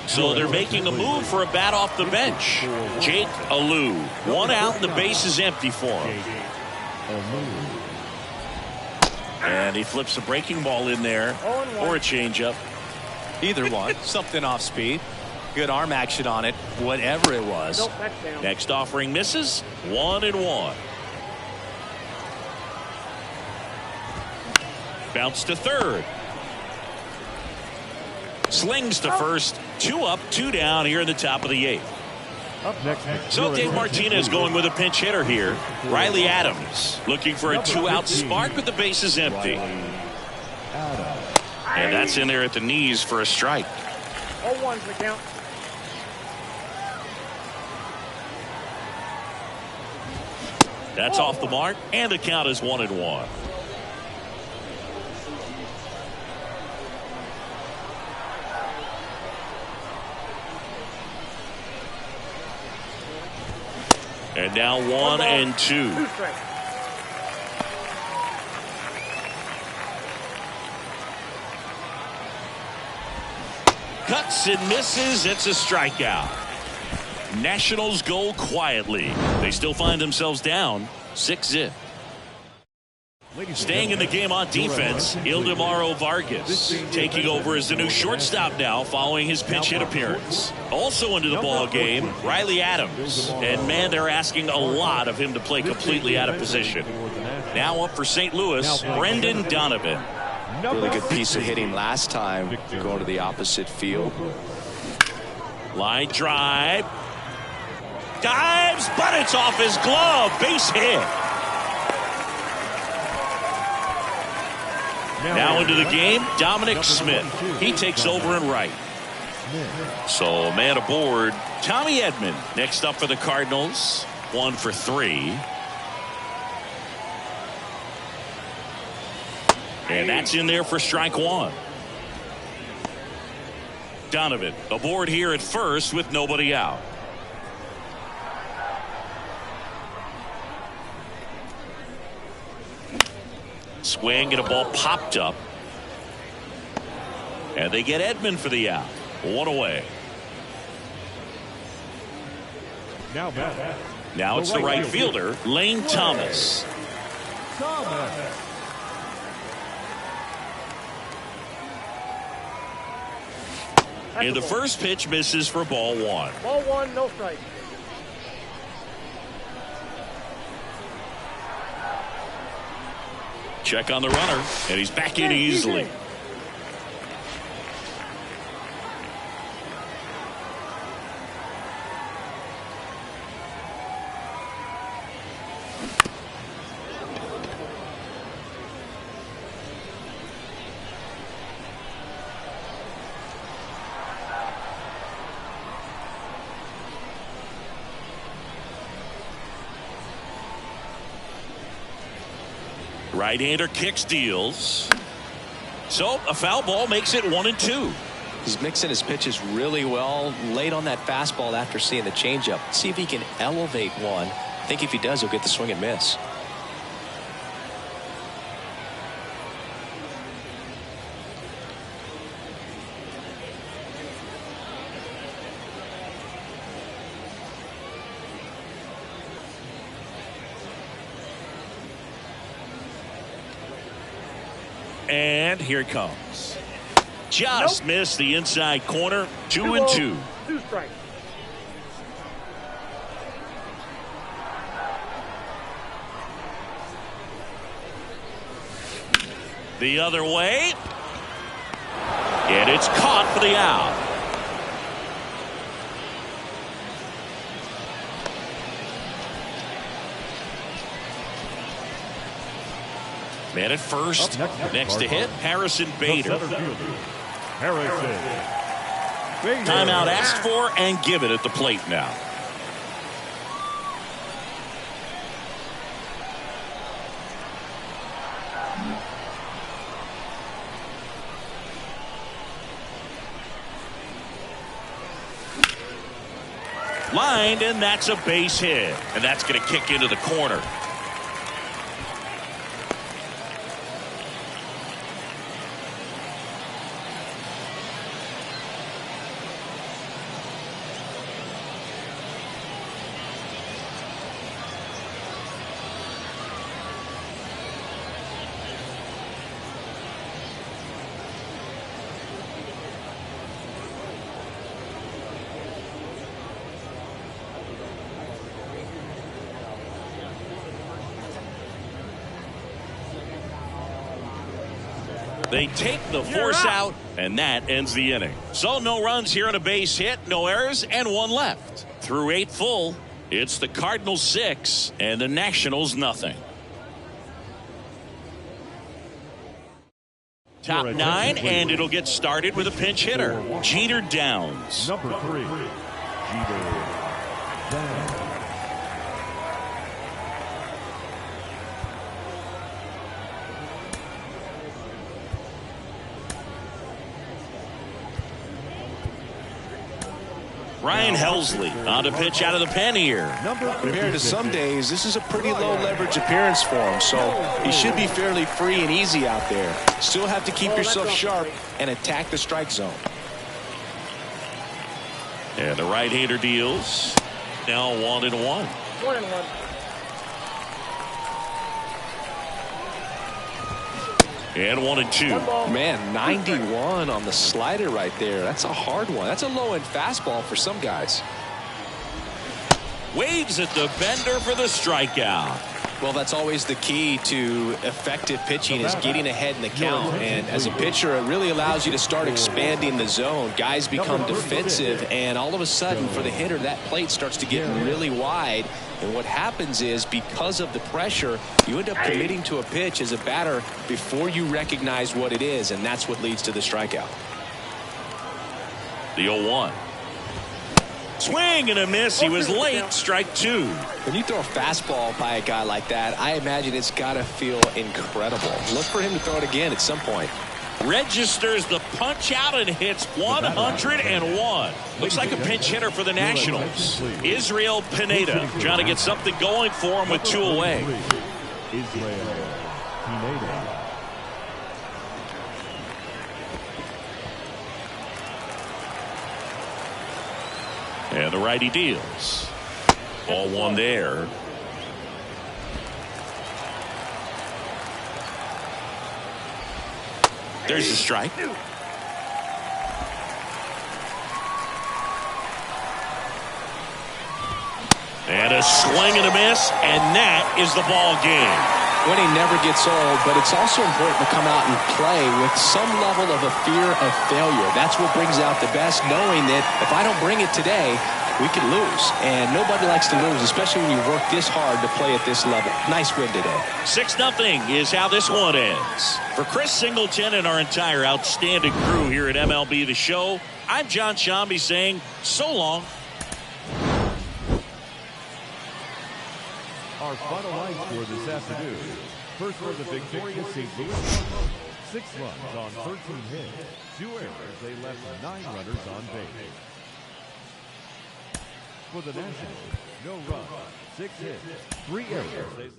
So they're making a move for a bat off the bench. Jake Alou. 1 out and the base is empty for him. And he flips a breaking ball in there, or a changeup. Either one. Something off speed. Good arm action on it. Whatever it was. Next offering misses. 1-1. Bounce to third. Slings to first. 2 up, 2 down here in the top of the 8th. Up next, So Dave Martinez going with a pinch hitter here. Riley Adams looking for a 2-out spark with the bases empty. And that's in there at the knees for a strike. 0-1's the count. That's off the mark, and the count is 1-1. And now 1-2. 2 strikes. Cuts and misses. It's a strikeout. Nationals go quietly. They still find themselves down 6-0. Staying in the game on defense, Ildemaro Vargas taking over as the new shortstop now following his pinch hit appearance. Also into the ball game, Riley Adams. And man, they're asking a lot of him to play completely out of position. Now up for St. Louis, Brendan Donovan. Really good piece of hitting last time, going to the opposite field. Line drive. Dives, but it's off his glove. Base hit. Now into the game, Dominic Smith. He takes over in right. So man aboard, Tommy Edman next up for the Cardinals. 1 for 3. And that's in there for strike 1. Donovan aboard here at first with nobody out. Swing and a ball popped up. And they get Edman for the out. One away. Now it's the right fielder, Lane Thomas. And the first pitch misses for ball one. Ball one, no strike. Check on the runner, and he's back in easily. Right-hander kicks, deals. So a foul ball makes it 1-2. He's mixing his pitches really well. Late on that fastball after seeing the changeup. See if he can elevate one. I think if he does, he'll get the swing and miss. And here it comes. Just missed the inside corner. 2-2. 2 strikes. The other way. And it's caught for the out. Man at first. Next to hit, Harrison Bader. Timeout asked for and given at the plate now. Lined, and that's a base hit. And that's going to kick into the corner. They take the force out, and that ends the inning. So no runs here on a base hit, no errors, and 1 left. Through 8 full, it's the Cardinals 6 and the Nationals nothing. Top 9, and it'll get started with a pinch hitter, Jeter Downs. Number 3, Jeter Downs. Ryan Helsley on to pitch out of the pen here. Compared to some days, this is a pretty low leverage appearance for him, so he should be fairly free and easy out there. Still have to keep yourself sharp and attack the strike zone. And the right-hander deals. Now 1-1. 1-1. And 1-2. Man, 91 on the slider right there. That's a hard one. That's a low-end fastball for some guys. Waves at the bender for the strikeout. Well, that's always the key to effective pitching, is getting ahead in the count. And as a pitcher, it really allows you to start expanding the zone. Guys become defensive, and all of a sudden, for the hitter, that plate starts to get really wide. And what happens is, because of the pressure, you end up committing to a pitch as a batter before you recognize what it is, and that's what leads to the strikeout. The 0-1. Swing and a miss. He was late. Strike 2. When you throw a fastball by a guy like that, I imagine it's got to feel incredible. Look for him to throw it again at some point. registers the punch out and hits 101. Looks like a pinch hitter for the Nationals. Israel Pineda trying to get something going for him with 2 away. Israel Pineda. And the righty deals. Ball 1 there. There's the strike. And a swing and a miss, and that is the ball game. Winning never gets old, but it's also important to come out and play with some level of a fear of failure. That's what brings out the best, knowing that if I don't bring it today, we could lose. And nobody likes to lose, especially when you work this hard to play at this level. Nice win today. 6-0 is how this one ends. For Chris Singleton and our entire outstanding crew here at MLB The Show, I'm John Shambi saying so long. Our final line score this afternoon. First for the victorious St. Louis Cardinals. 6 runs on 13 hits. 2 errors. They left 9 runners on base. For the Nationals, no runs, 6 hits, 3 errors.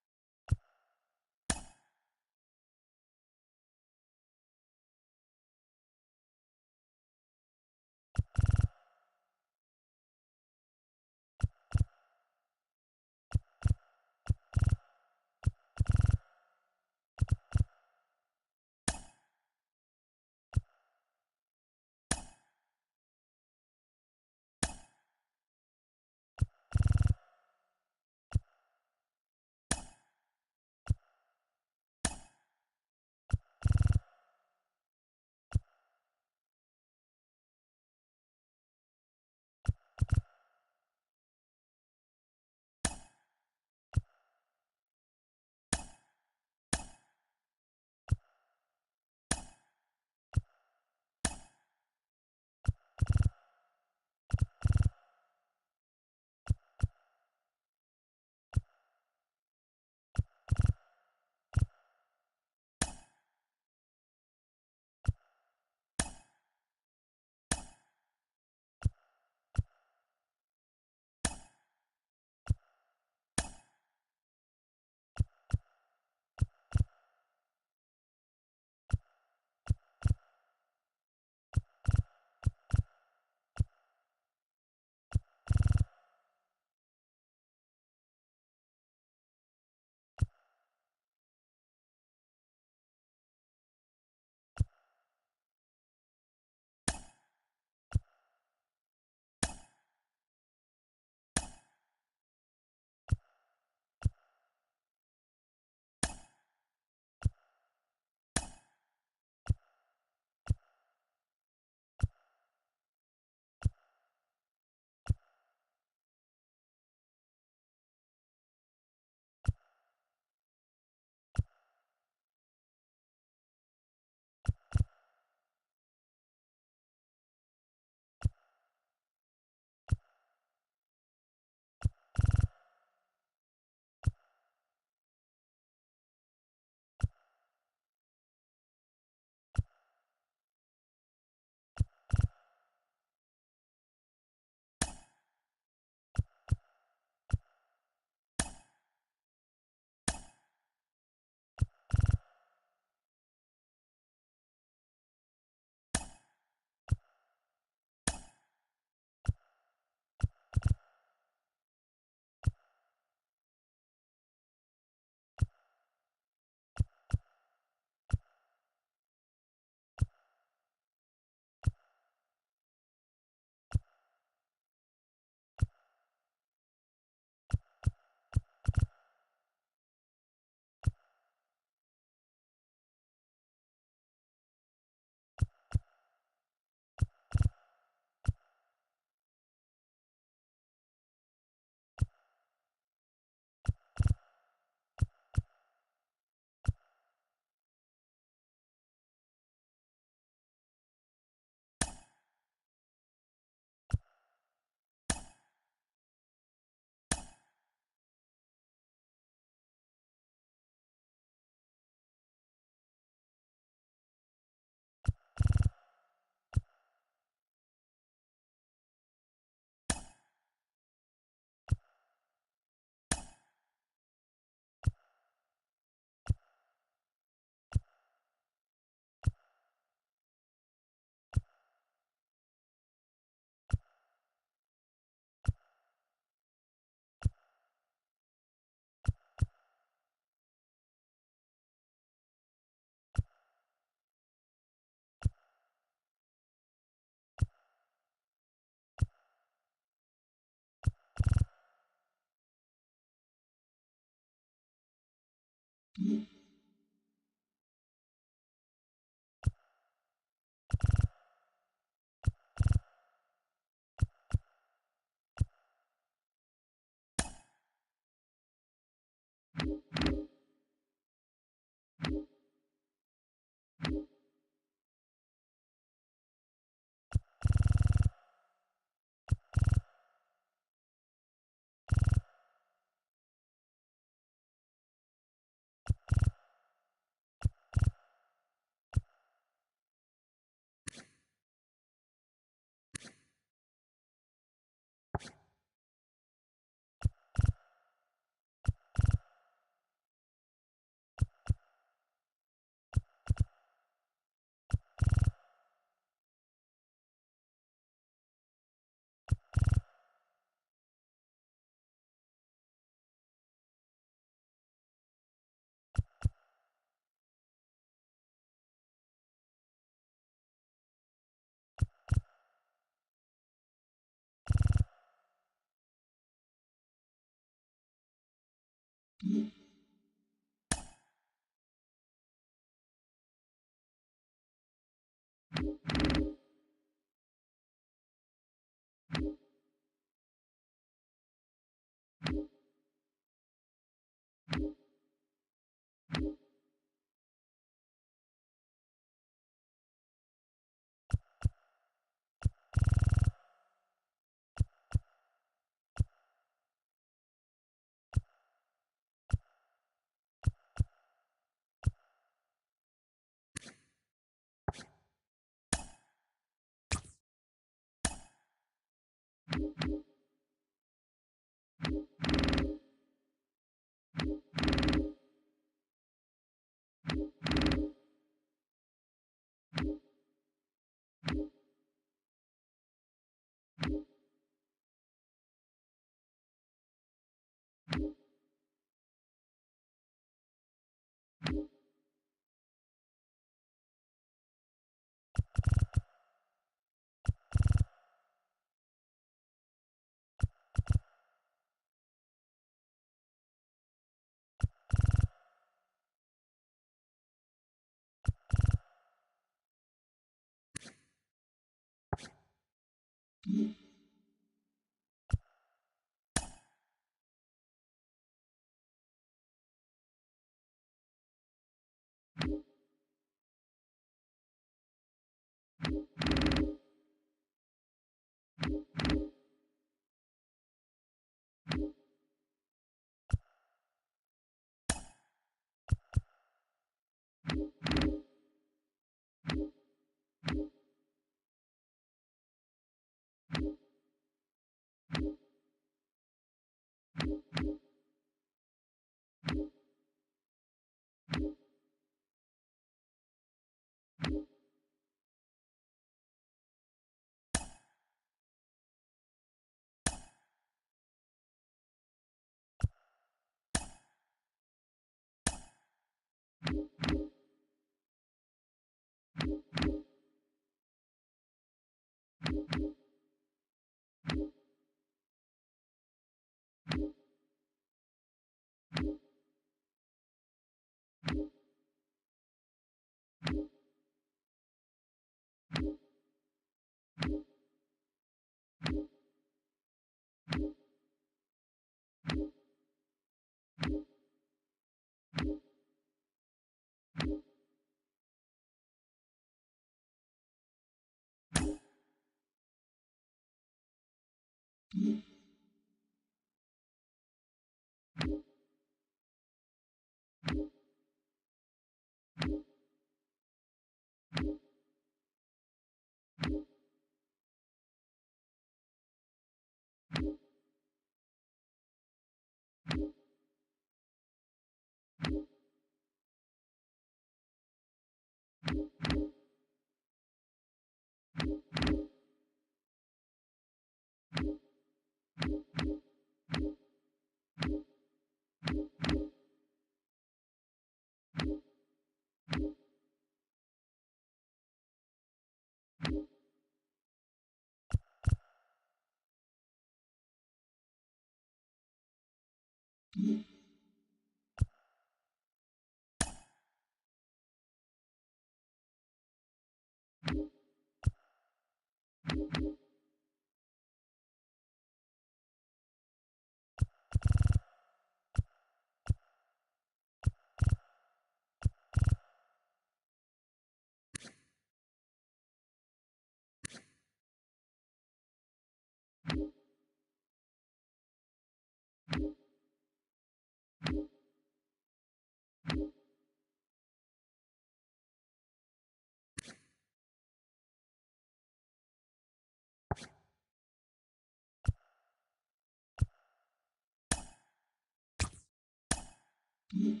Mm-hmm.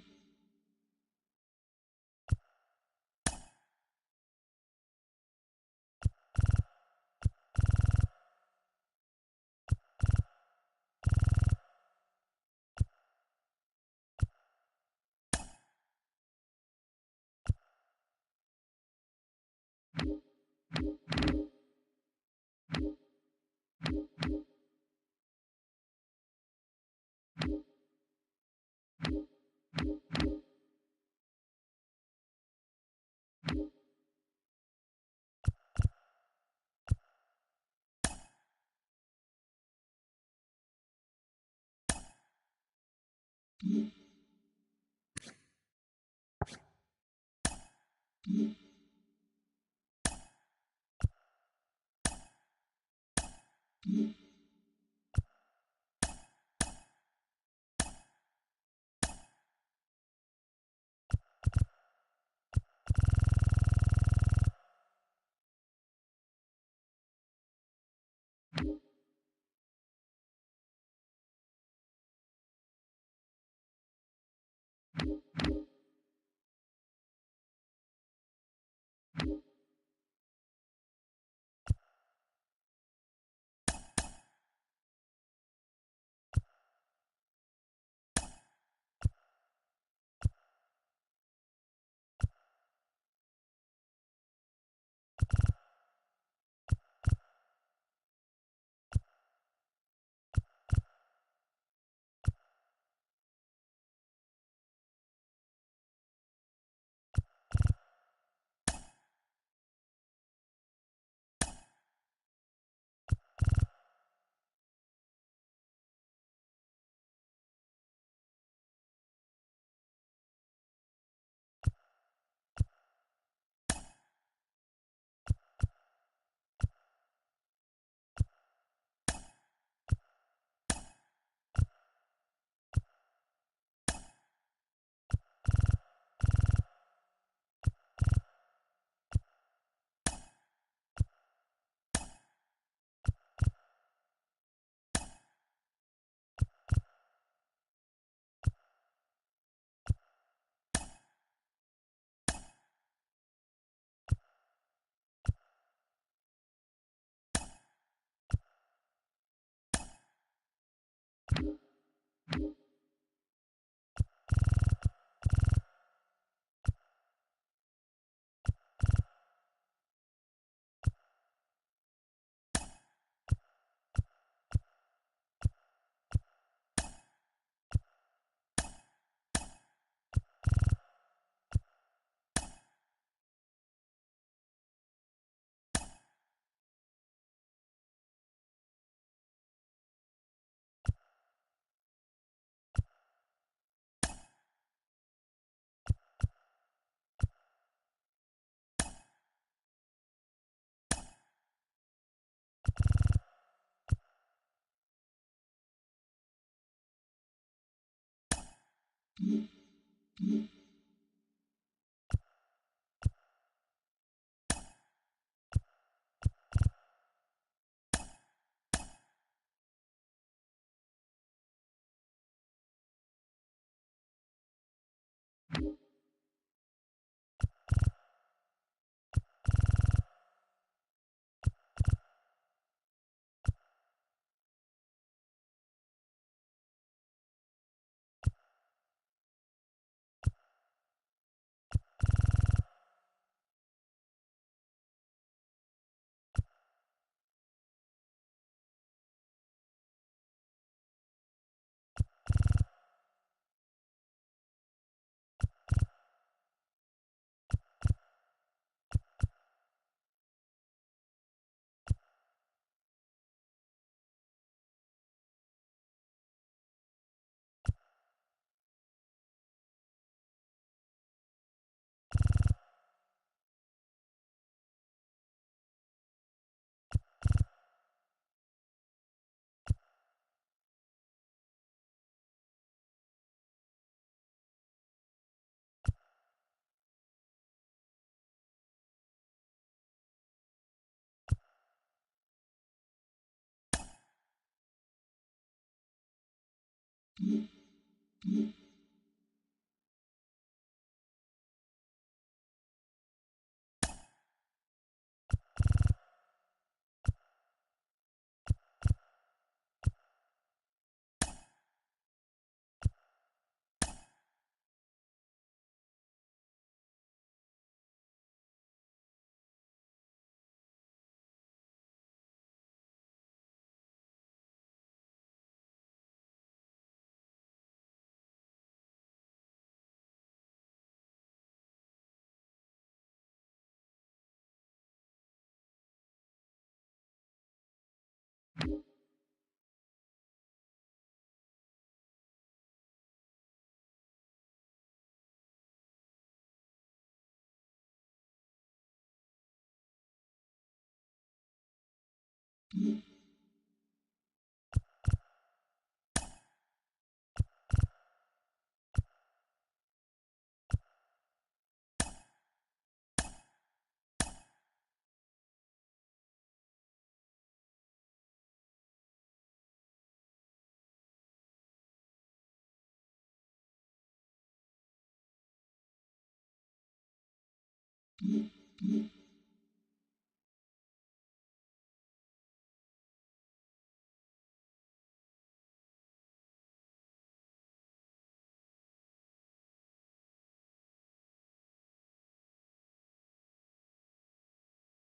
Mm-hmm.